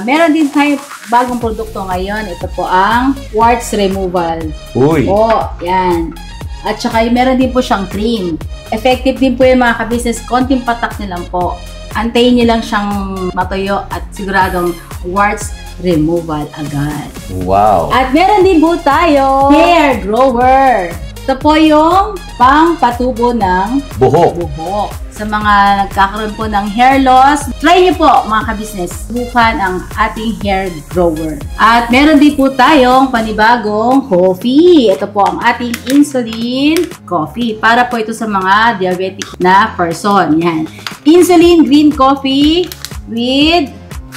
meron din tayo bagong produkto ngayon. Ito po ang warts removal. Uy! Po, yan. At saka meron din po siyang cream. Effective din po yung mga ka-business. Konting patak nyo lang po. Antayin nyo lang siyang matuyo at siguradong warts removal agad. Wow! At meron din po tayo hair grower. Ito po yung pang-patubo ng Buhok! buhok. Sa mga nagkakaroon po ng hair loss, try nyo po mga ka-business. Subukan ang ating hair grower. At meron din po tayong panibagong coffee. Ito po ang ating insulin coffee. Para po ito sa mga diabetic na person. Yan. Insulin green coffee with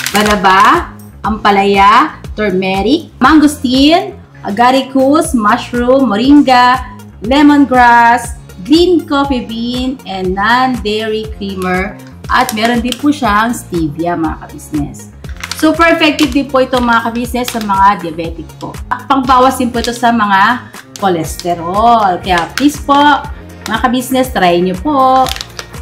banaba, ampalaya, turmeric, mangosteen, agaricus, mushroom, moringa, lemongrass, green coffee bean, and non-dairy creamer. At meron din po siyang stevia mga ka-business. Super effective din po ito mga ka-business sa mga diabetic po. Pangbawas din po ito sa mga cholesterol. Kaya please po, mga ka-business, try nyo po.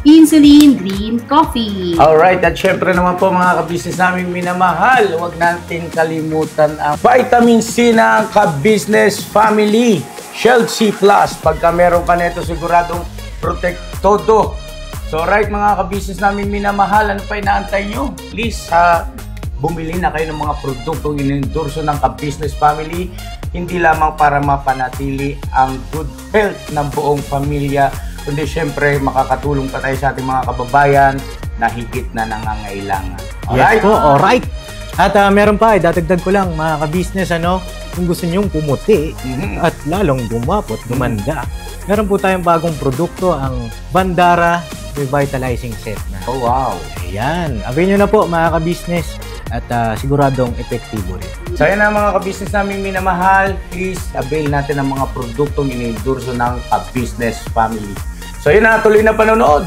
Insulin Green Coffee. Alright, at syempre naman po mga ka-business namin minamahal, huwag natin kalimutan ang vitamin C ng ka-business family. Shield C+. Pagka meron ka nito, siguradong protect todo. So right mga ka-business namin minamahal, ano pa inaantay nyo? Please, bumili na kayo ng mga produktong in-endorso ng ka-business family. Hindi lamang para mapanatili ang good health ng buong pamilya, kundi syempre makakatulong pa tayo sa ating mga kababayan na higit na nangangailangan. Alright? Yes po, alright. At meron pa, dadagdag ko lang mga ka-business, kung gusto nyong pumuti at lalong gumapot, gumanda. Meron po tayong bagong produkto, ang Bandara Revitalizing Set na. Oh wow! Ayan, avail nyo na po mga ka-business at siguradong epektibo rin. So yan ang mga ka-business namin minamahal, please avail natin ang mga produktong in-endorso ng ka-business family. So yun na, tuloy na panonood.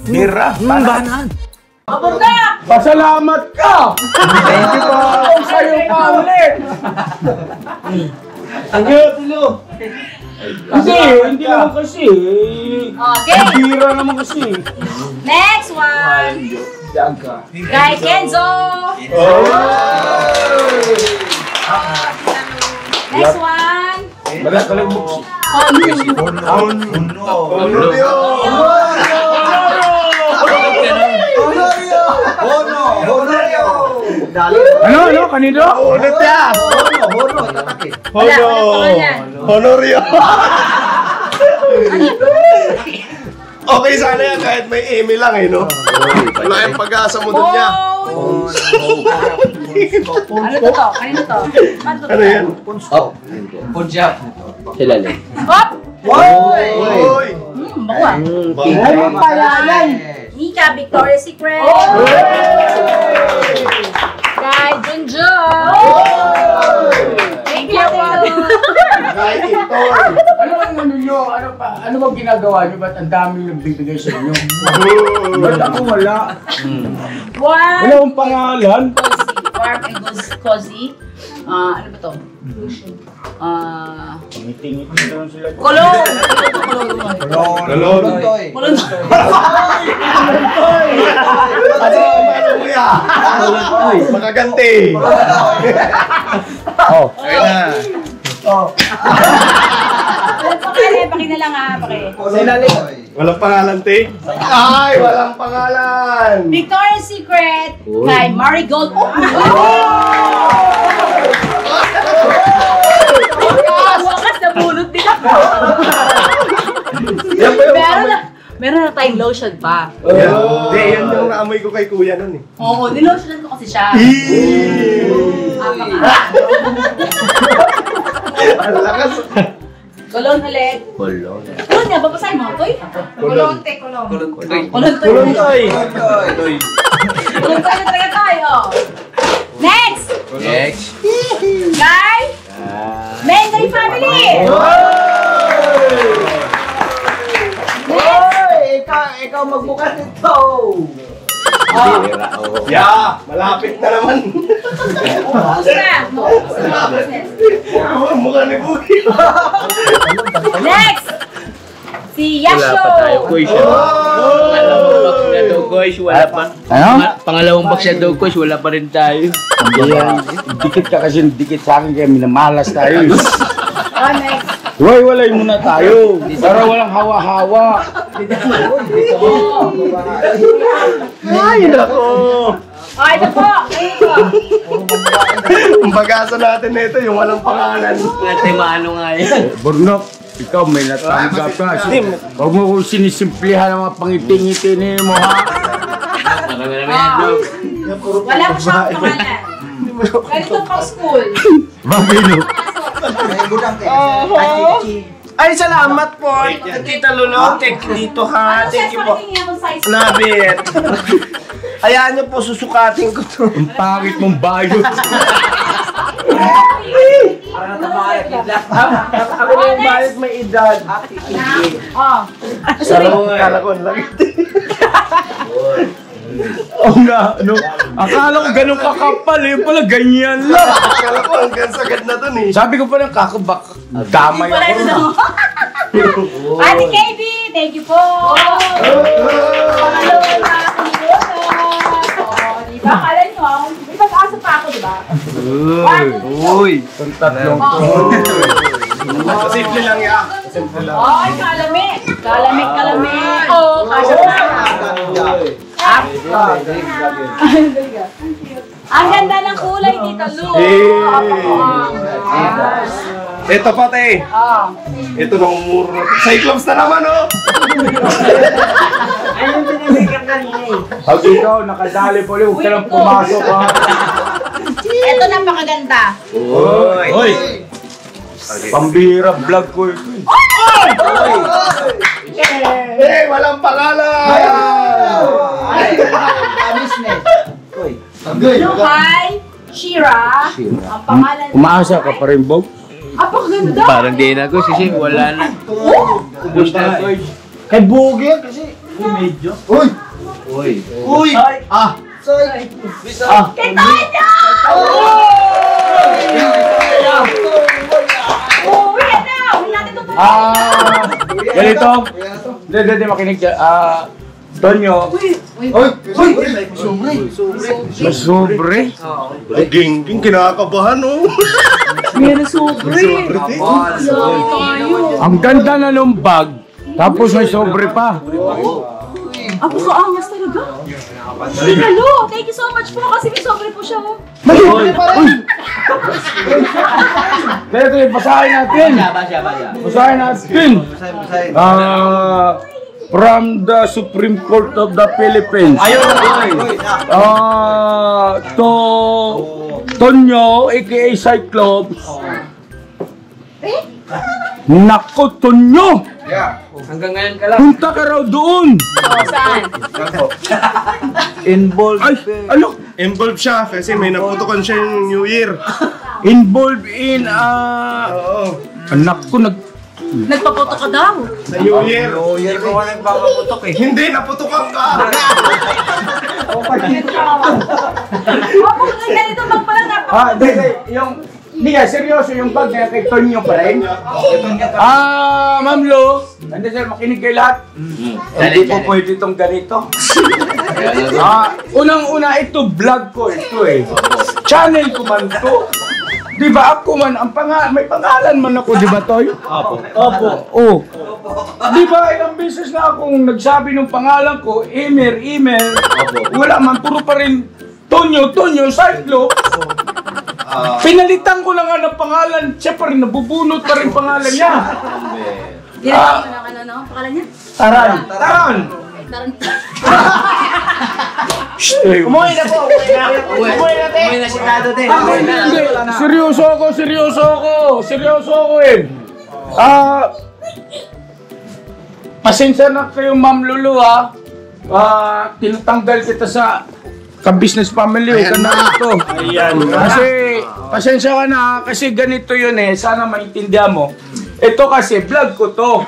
Bira, Banan! Pasalamat ka! Thank you po! Sa'yo pa ulit! Thank you, Tilo. Hindi naman kasi. Okay. Bira naman kasi. Next one. Kay Kenzo. Next one. Bagas ka lang mo. Ano? Kanino? Ulit niya! Honorio! Okay sana yan kahit may Amy lang eh, no? Wala yung pag-asa mo doon niya. Ano to? Kanino to? Ano yan? Punjab. Sila lang. Hop! Hoy! Bawa. Mika, Victoria's Secret. Kay Junjun. Thank you po. Kahit ito. Ano nyo? Ano bang ginagawa nyo? Ba't ang daming nagbibigay sa inyo? Ba't ako wala? One. Wala akong pangalan. Warm and cozy. Ano ba to? Ngiti-ngiti lang sila. Kulong. Galon. Kulong. Ano kuya? Makaganti. Ayun na. Paki na lang paki. Walang pangalan, te? Ay, walang pangalan! Victoria's Secret kay Marigold. Wakas na bulot din ako. Yan pa yung Meron na tayong lotion pa. Hindi, yan yung naamoy ko kay kuya nun eh. Oo, nilotionan ko kasi siya. Ang lakas. Kulon ulit. Kulong. Kulon nga, babasahin mo, Toy? Kulonte, kulong. Kulon Toy. Kulon Toy na talaga tayo. Next! Next. Guy! Menday family! Ikaw magbukas nito. Yeah, malapit na naman. Mukha ni Bugi. Next! Si Wala Yasho! pa tayo, guys. Pangalawang box na daw, guys. Wala pa. Pangalawang box na daw, guys. Wala pa rin tayo. Dikit ka kasi dikit sa akin kaya minamalas tayo. Next! Walay muna tayo. Para walang hawa-hawa. Ay, nako. Ito po! Ang pag-asa natin nito, yung walang pangalan. Natin maano nga yan. Burnok, ikaw may natanggap ka. Huwag mo kong sinisimplihan ang mga pangiti-ngiti mo, ha? Marami-rami yan, bro. Wala ko siyang pangalan. Ganito pang school. Bagay, no? Ay, salamat po. Tita Lolo, take dito ha. Thank you po. Nabit. Hayaan niyo po, susukatin ko to. Ang pangit mong bayot. Ako na yung bayad may edad. Akala ko ang langit. Oo nga, ano? Akala ko ganun kakapal eh. Pala ganyan lang. Akala ko hanggang sagad na dun eh. Sabi ko pa ng kakabak. Damay ako. Ate KB, thank you po! Pangalawa na aking diba? Akala nyo, may pag-asa pa ako, diba? Uy! Itong tatlong to. Simple lang yan. Simple lang. Ay, kalami! Kalami! Oo, kasya pa. Ang ganda ng kulay, Tita Lu! Ito pa, te. Ito na umuro na. Cyclops na naman, oh. Ayun pinilikan kanina eh. Pag ikaw, nakadali po ulit. Huwag ka lang pumasok, ha? Ito napakaganda. Hoy. Pambihira vlog ko ito. Walang pangalan. Blue High, Shira. Ang pangalan. Umaasa ka pa rin, Bob? Apakaganda. Parang di na, guys. Kasi wala na. Ubus na, guys. Kay Bugi kasi medyo. Uy! Uy! Sorry! Kay Tanya! Uwi na! Huwag natin itong Ganito. Hindi, makinig dyan. Tonyo. Sobre? Ging, kinakabahan oh. Meron sobre. Ang ganda na ng bag. Tapos may sobre pa. Ako kaangas talaga. Tita Lu, thank you so much po kasi may sobre po siya. Ito, basahin natin. Basahin natin. From the Supreme Court of the Philippines. Tonyo, aka Cyclops. Nako, Tonyo! Hanggang ngayon ka lang. Punta ka raw doon! Saan? Involved. Ay, ano? Involved siya kasi may naputukan siya yung New Year. Involved in, anak ko, Nagpapoto ka daw. Sa New Year. Hindi ko nga nagpapaputok eh. Hindi, naputukan ka. Opo, ganito bang pala Hindi nga, seryoso yung bag na kay Tonyo pa rin. Ma'am Lo, hindi sir, makinig kayo lahat. Hindi po pwede itong ganito. Unang-una, ito vlog ko, ito eh. Channel ko man to. Di ba ako man, may pangalan man ako, di ba Toy? Opo. Oh. Di ba ilang beses na akong nagsabi ng pangalan ko, email. Wala man, puro pa rin Tonyo, Cyclops. Pinalitan ko na nga ng pangalan, siya pa rin, nabubunot pa rin pangalan niya. Ginagawa mo na ano, pangalan niya? Taran! Umuwi na po. Umuwi na si Tado din. Hindi, seryoso ako eh. Pasensya na kayo Ma'am Lulu ha. Tinatanggal kita sa ka-business family o kanal ito. Kasi, pasensya ka na kasi ganito yun eh. Sana maintindihan mo. Ito kasi, vlog ko to.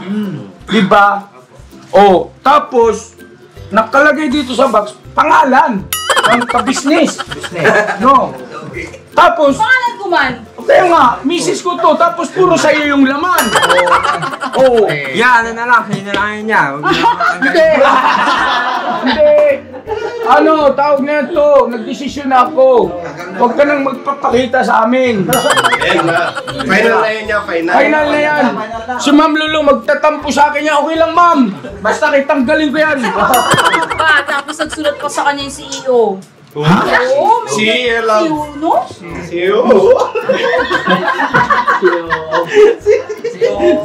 Diba? Oh, tapos, nakalagay dito sa box, pangalan ng ka-business. No. Tapos, Pangalan ko man. kaya nga, misis ko to, tapos puro sa'yo yung laman. Oh. Yan, ano na lang, sa'yo na lang yun niya. Hindi. Hindi. Ano, tawag na ito, nagdesisyon ako. Huwag ka nang magpapakita sa amin. Final na yun niya, final. Final na yan. Si Ma'am Lulu magtatampo sa akin niya, okay lang ma'am. Basta kitanggalin ko yan. Pa, tapos nagsulat pa sa kanya yung CEO. Ha? Oo, may CEO lang. CEO, no?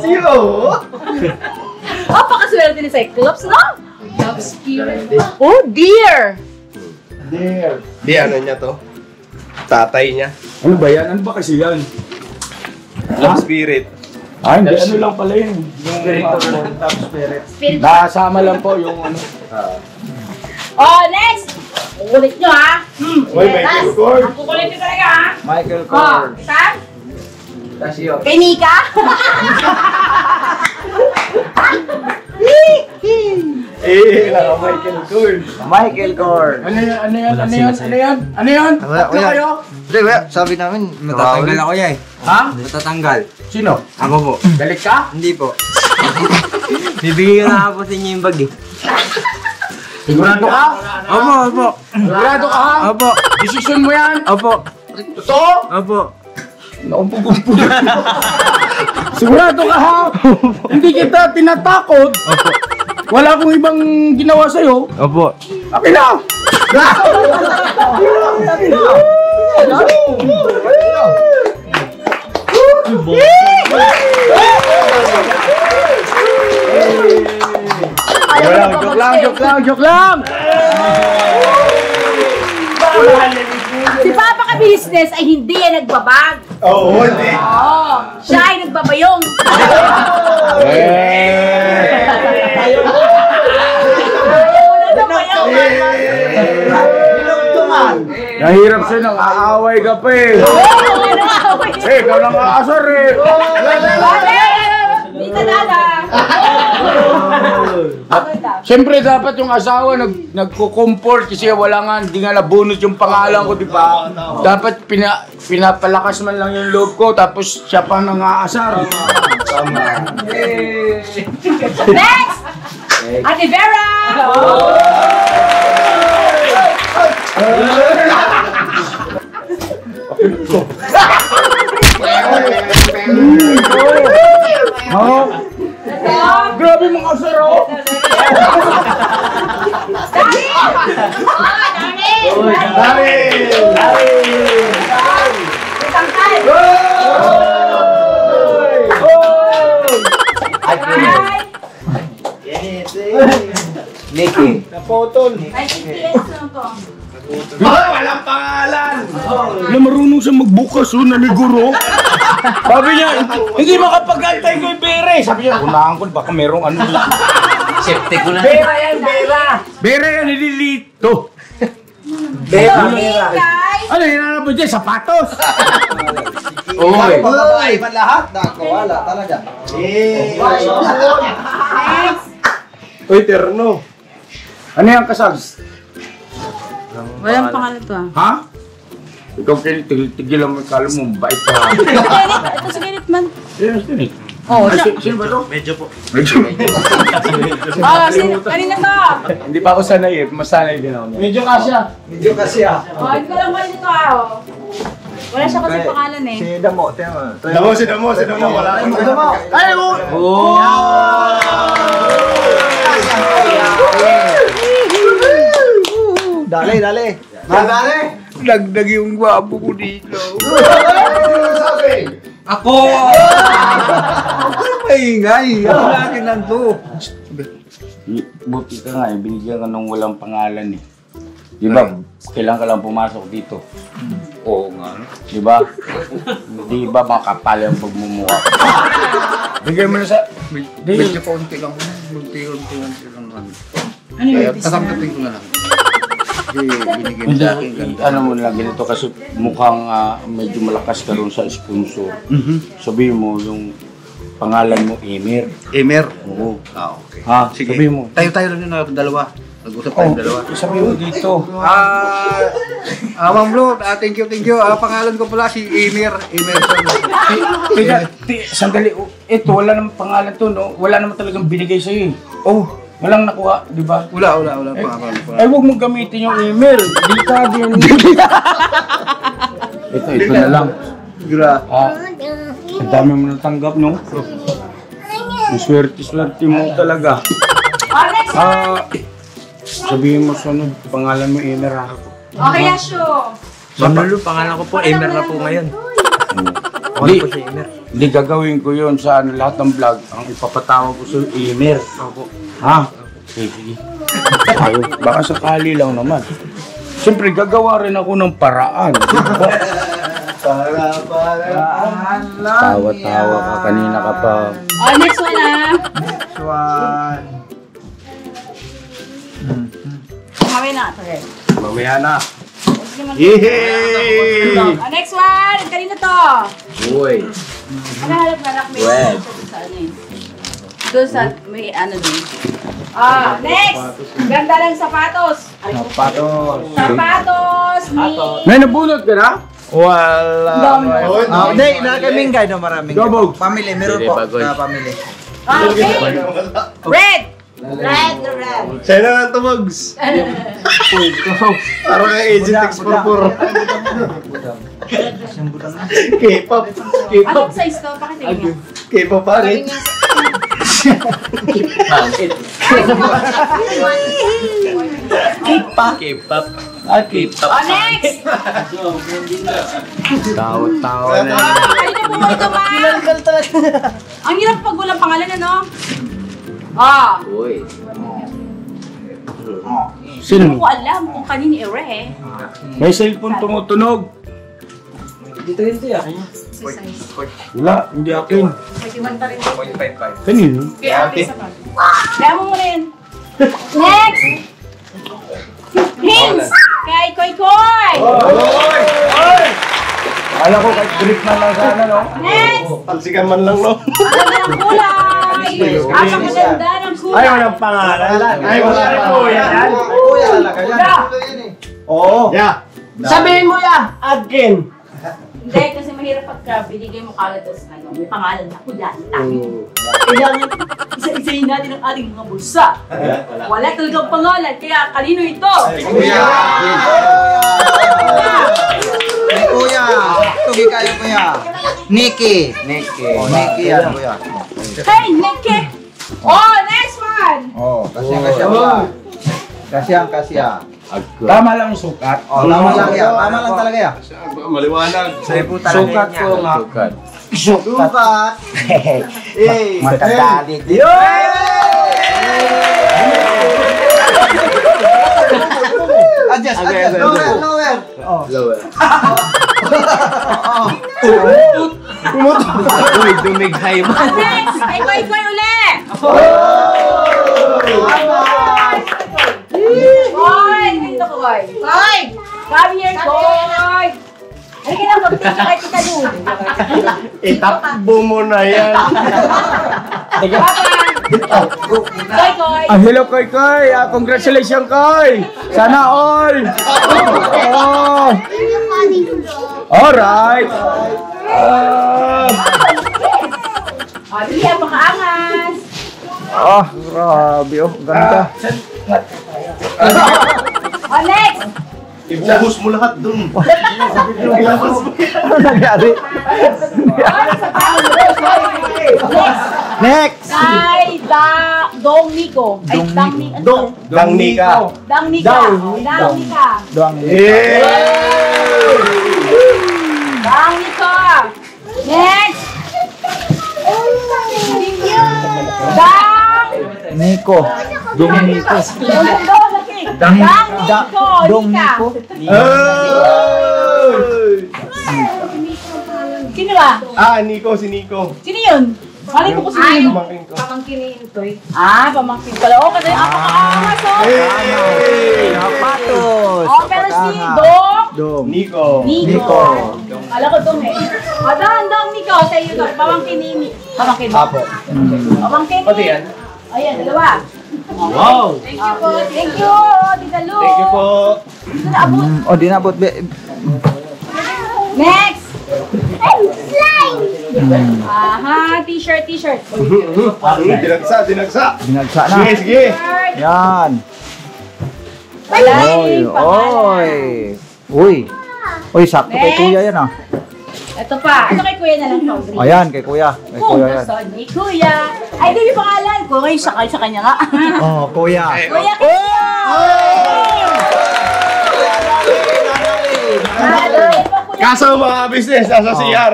CEO. Pakaswerte ni Cyclops, no? Love spirit. Oh, dear! Di ano niya to? Tatay niya. Ano ba yan? Ano ba kasi yan? Love spirit. Hindi. Ano lang pala yun. Spirit. Nasama lang po yung ano. Oh, next! Kukulit nyo, ha? Uy, Michael Kors. Ang kukulit nyo talaga, ha? Michael Oh, Kors. saan? Tas yun. Kay Nika? Michael Kors. Michael Kors. Ano yan? Tatlo kayo? Hindi, kuya, sabi namin, matatanggal ako yan eh. Ha? Matatanggal. Sino? Ako po. Galit ka? Hindi po. Bibigyan ko na po sa inyo yung bag eh. Sigurado ka? Opo. Sigurado ka ha? Opo. Desisyon mo yan? Opo. Totoo? Opo. Naumpog-umpog. Sigurado ka ha? Hindi kita tinatakot. Opo. Wala akong ibang ginawa sa'yo. Opo. Akin na! Joke lang! Si Papa ka Business ay hindi yan nagbabag. Oo, hindi. Oo, siya ay nagbabayong. Nahirap siya nang aaway ka pa eh. Ikaw nang aasar eh. Tita Dada. Siyempre dapat yung asawa nagko-comfort kasi wala nga, hindi nga nabunot yung pangalan ko, di ba? Dapat pinapalakas man lang yung loob ko, tapos siya pa nang aasar. Next! Ate Vera! Grabe mga asar, oh! Nicky. Ay, TTS lang to. Walang pangalan! Na marunong siya magbukas, oh, naniguro. Sabi niya, hindi makapag-antay ko yung Bere. Sabi niya, unahan ko, baka merong ano lang. Safety ko lang. Bera yan, Bera! Bera yan, nililito. Bera. Guys! Ano, hinanap mo dyan? Sapatos! Uy. Babae pa lahat. Nako, wala talaga. Next! Uy, terno. Ano yung kasag? Walang pangalan to ah. Ha? Ikaw tigil mo, kala mo, bait ka. Ito si Ganit man. Sino? Oh, Sino ba to? Medyo po. Oh, kanina to. Hindi pa ako sanay eh, masanay din ako. Medyo kasya. Oh, hindi ko lang mali nito ah. Oh. Wala siya kasi pangalan eh. Damo. Wala akong Ay, oh! Dali. Dali. Dagdag yung gwapo ko dito. Ako maingay. Ako lagi nandito. Buti ka nga eh, binigyan ka nung walang pangalan eh. Di ba? Kailangan ka lang pumasok dito. Oo nga. Di ba? Di ba makapal ang pagmumukha? Bigyan mo na sa... Medyo kaunti lang. Unti lang. Ano yun? Tatanggapin ko na lang. Binigyan sa akin ganito. Ano mo lang ganito kasi mukhang medyo malakas ka rin sa sponsor. Sabihin mo yung pangalan mo, Emer. Emer. Oo. Okay. Ha? Sige. Sabihin mo. Tayo lang yun na dalawa. Nag-usap tayong dalawa. Sabihin mo dito. Ma'am Lord, thank you. Pangalan ko pala si Emerson. Sandali. Ito, wala namang pangalan to, no? Wala naman talagang binigay sa'yo eh. Oh, walang nakuha, di ba? Wala. Eh, huwag mong gamitin yung email. Delikado yun. Ito na lang. Ang dami mo natanggap, no? Ang swerte mo talaga. Oh, next one! Sabihin mo sa ano, pangalan mo Emer ha? Okay, Yasho. Manolo, pangalan ko po. Emer na po ngayon. Hindi gagawin ko yun sa lahat ng vlog. Ang ipapatawag ko sa Emer. Ha? Sige. Baka sakali lang naman. Siyempre, gagawa rin ako ng paraan. Tawa-tawa ka, kanina ka pa. Oh, next one ah. Kami na. Okay. Mamaya na. Yehey! Oh, next one. Kanina to. Uy. Ano halap na may Web. sa ano eh. Doon sa may ano doon. Next. Ganda ng sapatos. Sapatos ni... May nabunot ka na? Hindi, nakaming guide na maraming. Gabog. Family, meron Pwede po. bagoy. Family. Okay. Red. Red. Sa'yo na lang tumags. Parang kang Agent X44. K-pop. Anong size to? Pakitingin mo. K-pop pangit. K-pop. Oh, next. Tawa-tawa na. Kanina po ito ma. Ang hirap pag walang pangalan ano? Uy. Sino? Hindi ko alam kung kanini ere. May cellphone tumutunog. Wala, hindi akin. Kanino? Kaya mo muna yun. Next! Hints! Kay Koy Koy! Alam ko kahit grip na lang sana, no? Next! Talsikan man lang, no? Ano ng kulay? Ang maganda ng kulay. Ay, walang pangalan. Ay, wala rin po yan. Kuya talaga yan. Oo. Yeah. Sabihin mo ya, Adkin. Hindi, kasi mahirap pagka binigay mo kagad tapos may pangalan na kulay. Kailangan isa-isahin natin ang ating mga bulsa. Wala talagang pangalan, kaya kanino ito? Kuya. Kuya. Tugi kayo kuya. Nikki. Oh, Nikki yan kuya. Hey, Nicky! Oh, next one! Oh, kasya. Kasya. Tama lang yung sukat. Oh, tama lang yan. Tama lang talaga yan. Maliwanag. Sukat ko nga. Sukat. Eh. Matagalit. Adjust. Lower. Uy, dumighay mo. Next! Ay, koy uli! Koy! Dito ko, Koy. Koy! Come here, Koy! Halika na, mag-thank you kay Tita Lou. Itakbo mo na yan. Koy! Hello, Koy. Congratulations, Koy. Sana all. Oh. Alright. Sige, makaangas. Grabe. Ganda. Next! Ibuhos mo lahat dun. Ano nangyari? Next! Kay Dong Nico. Ay, Dang Nico. Dang Nika. Dang Nika. Dang Nika. Doang. Dang Nico. Next! Dang Nico. Dong Nico. Dang Nico. Sino ba? Nico, si Nico. Sino yun? Mali ko sino yun. Pamangkin ko. Pamangkin ni Intoy. Pamangkin pala. Kasi ako makaangas, Sapatos. Oh, pero si Dong. Nico. Nico. Kala ko Dong eh. Dong Nico. Sa iyo to. Pamangkin ni Pamangkin mo. Pamangkin ni. Pati yan? Ayan, dalawa. Wow. Thank you po. Thank you, Tita Lu. Thank you po. Di na abot. Next. Aha, t-shirt. Dinagsa. Binagsa na. Sige. Yan. Palay, pangalan. Uy, sakto kay Next. Kuya yan ah. Ito pa. Ito kay Kuya na lang to. Ayan, kay Kuya. Kay Kung Kuya yan. gusto ni Kuya. Ay, di yung pangalan ko. Ngayon sa kanya nga. Oh, Kuya. Kuya, Kaso mga business, nasa CR.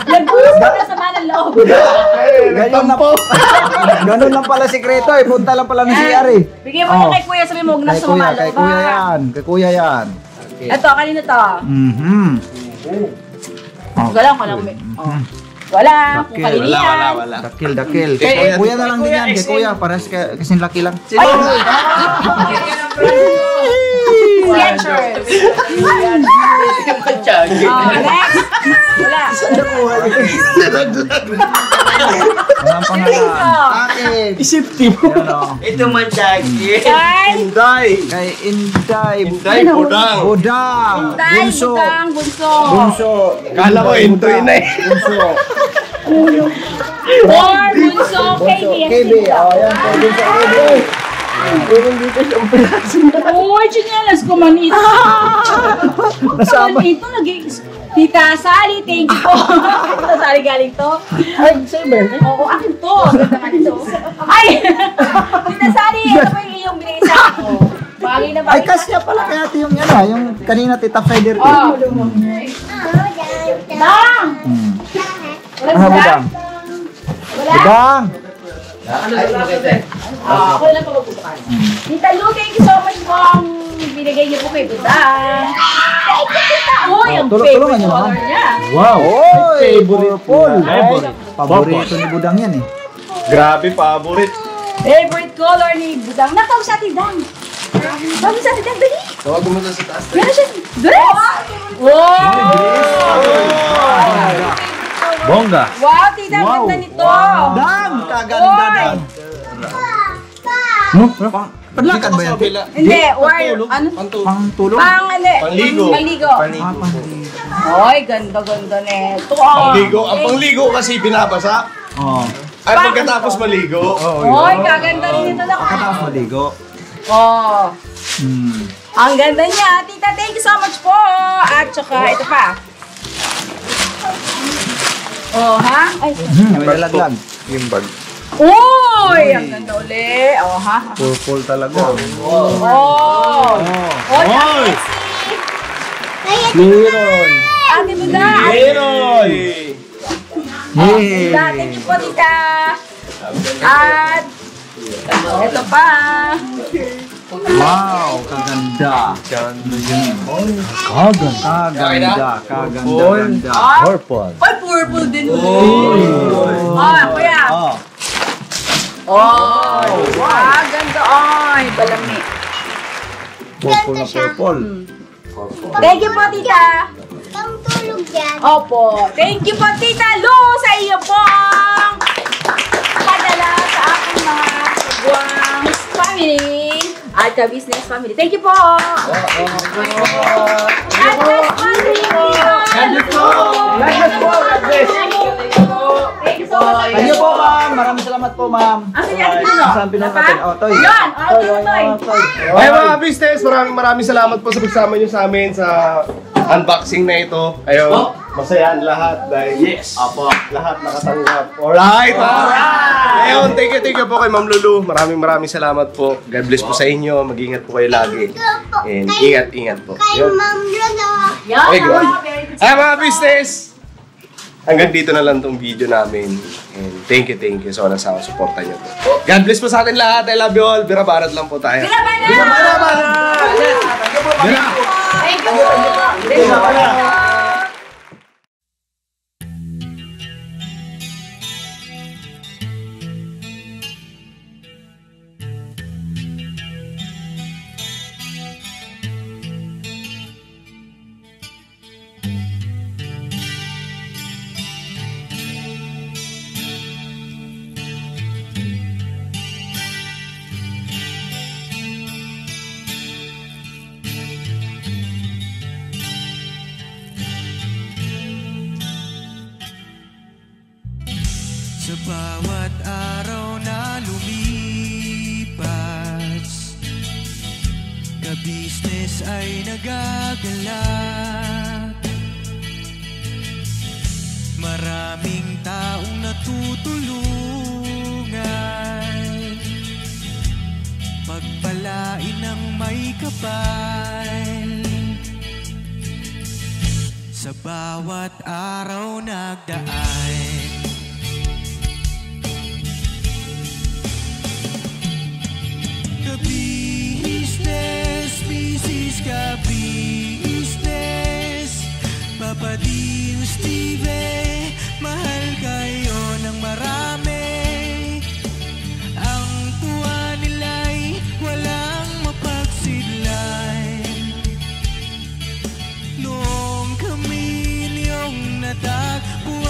Nag-uus kami sa manang loob. Nagtampo. Ganun lang pala sikreto eh. Punta lang pala ng CR eh. Bigyan mo yung kay Kuya, sabi mo, huwag na Kay Kuya, sumamalo. kay Kuya yan. Kay Kuya yan. Ito, kanino to? Wala. Wala. Kung kanino yan. Wala. Dakil. Kay Kuya na lang din yan. Kay Kuya, para kasing laki lang. Skechers. Next. Wala. Walang pangalan. Akin. Ito man, Jackie. Kay Kay Inday. Budang. Budang. Bunso. Bunso. Kala ko intoy na eh. Bunso. Or Bunso. KB. Oh, yan. Kay Bunso KB. Uy, chinelas ko man ito. Nasama. Ito, Tita Sally, thank you po. Tita Sally galing to. Ay, sa'yo ba? Oo, akin to. Ganda nga ito. Ay! Tita Sally, ano ba yung iyong binigay sa akin? Bagay na Ay, bagay. kasya pala kaya ito yung ano, yung kanina Tita Feder. Oh. Dang! Wala Ano, si Budang? Wala? Budang. Ako lang pa magpupukan. Tita Lu, thank you so much po ang binigay niyo po kay Budang. Thank you, Tita. Uy, ang Tulungan favorite niyo color naman. niya. Wow. Oy, purple. Favorite. Paborito ni Budang yan eh. Grabe, favorite. Favorite color ni Budang. Nakaw sa atin, Dang. Tawag sa atin, Dang. Dali. Tawag mo na sa taas. Meron siya. Dress. Wow! Bongga. Wow, tita, ang ganda nito. Dan! Kaganda dan! Padlakan ba yan? Hindi, wire. Ano? Pangtulog? Panligo. Panligo. Ay, ganda-ganda nito. Ang pangligo kasi binabasa. Oo. Ay, pagkatapos maligo. Ay, kaganda rin ito na. Katapos maligo. Oh. Ang ganda niya. Tita, thank you so much po. At saka, ito pa. Oh, ha? Ay, May dalaglag. Yung bag. uy! Ang ganda uli. Oh, ha? Purple talaga. Oh! Oh, Oy! Meron. Ate mo na! Meron. Tita, thank you po, tita. At, ito pa. Wow, kaganda. Kaganda. Purple. Ay, purple din. Oh, kuya. Oh, wow, ganda. Ay, balami. Purple na purple. Thank you po, tita. Tulog yan. Opo. Thank you po, Tita Lu, sa iyo pong padala sa aking mga kagwang family at ka-business family. Thank you po. At bless po, thank you. Thank you po, ma'am. Maraming salamat po, ma'am. Ang sinyalit mo. Saan pinang natin? Oh, Toy. Yan. Toy. Ay mga business, maraming salamat po sa pagsama nyo sa amin sa unboxing na ito. Ayun, masayaan lahat dahil lahat nakatanggap. Alright! Ayun, thank you po kay Ma'am Lulu. Maraming salamat po. God bless po sa inyo. Mag-ingat po kayo lagi. And ingat po. Kay Ma'am Lolo. Yan. Okay, good. Ay mga business! Hanggang dito na lang tong video namin. And thank you so much sa suporta nyo po. God bless po sa atin lahat. I love you all. Birabarat lang po tayo. Thank you po. Sa bawat araw na lumipas, ka-business ay nagagalak. Maraming taong natutulungan, pagpalain ng may kapal. Sa bawat araw nagdaan, business, ka-business, Papa Dio, Steve, mahal kayo ng marami. Ang tuwa nila'y walang mapagsidlay. Noong kami niyong natagpuan,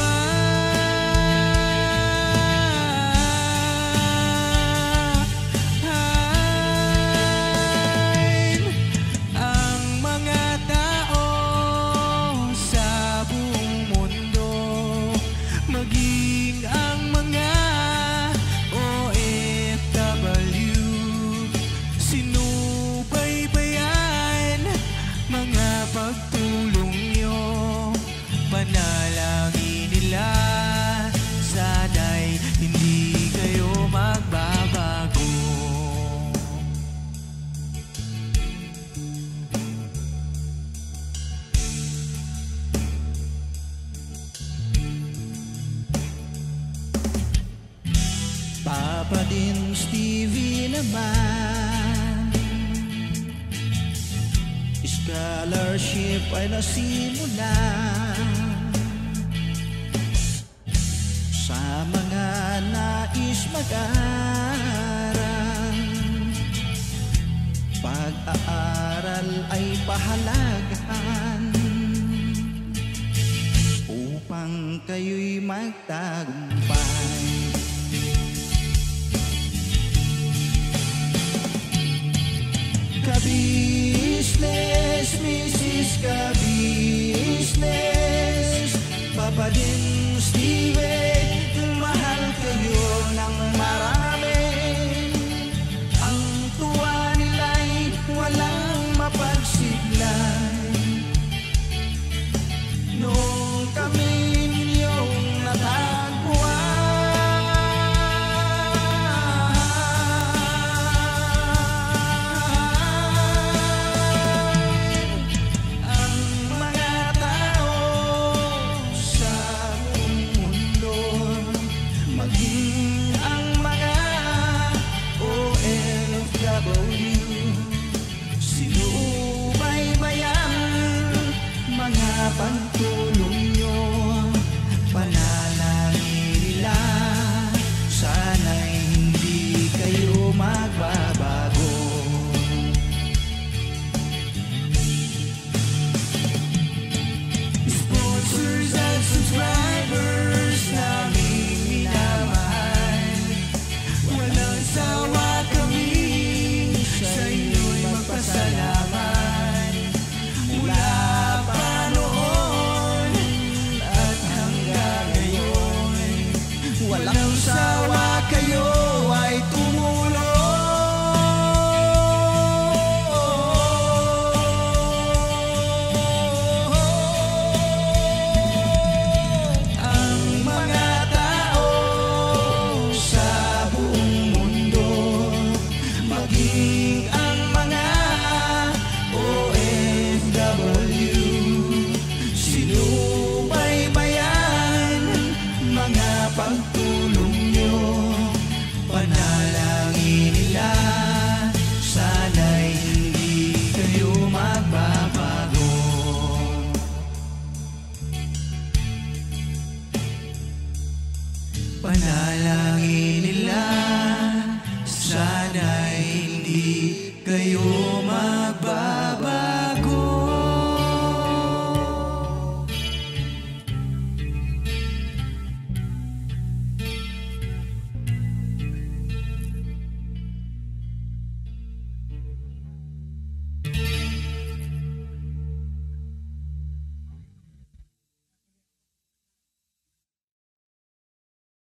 Papa din Stevie naman, scholarship ay nasimulan sa mga nais mag-aral. Pag-aaral ay pahalagahan upang kayo'y magtagumpay. Ka-business, Mrs. Ka-business, Papa din Steven.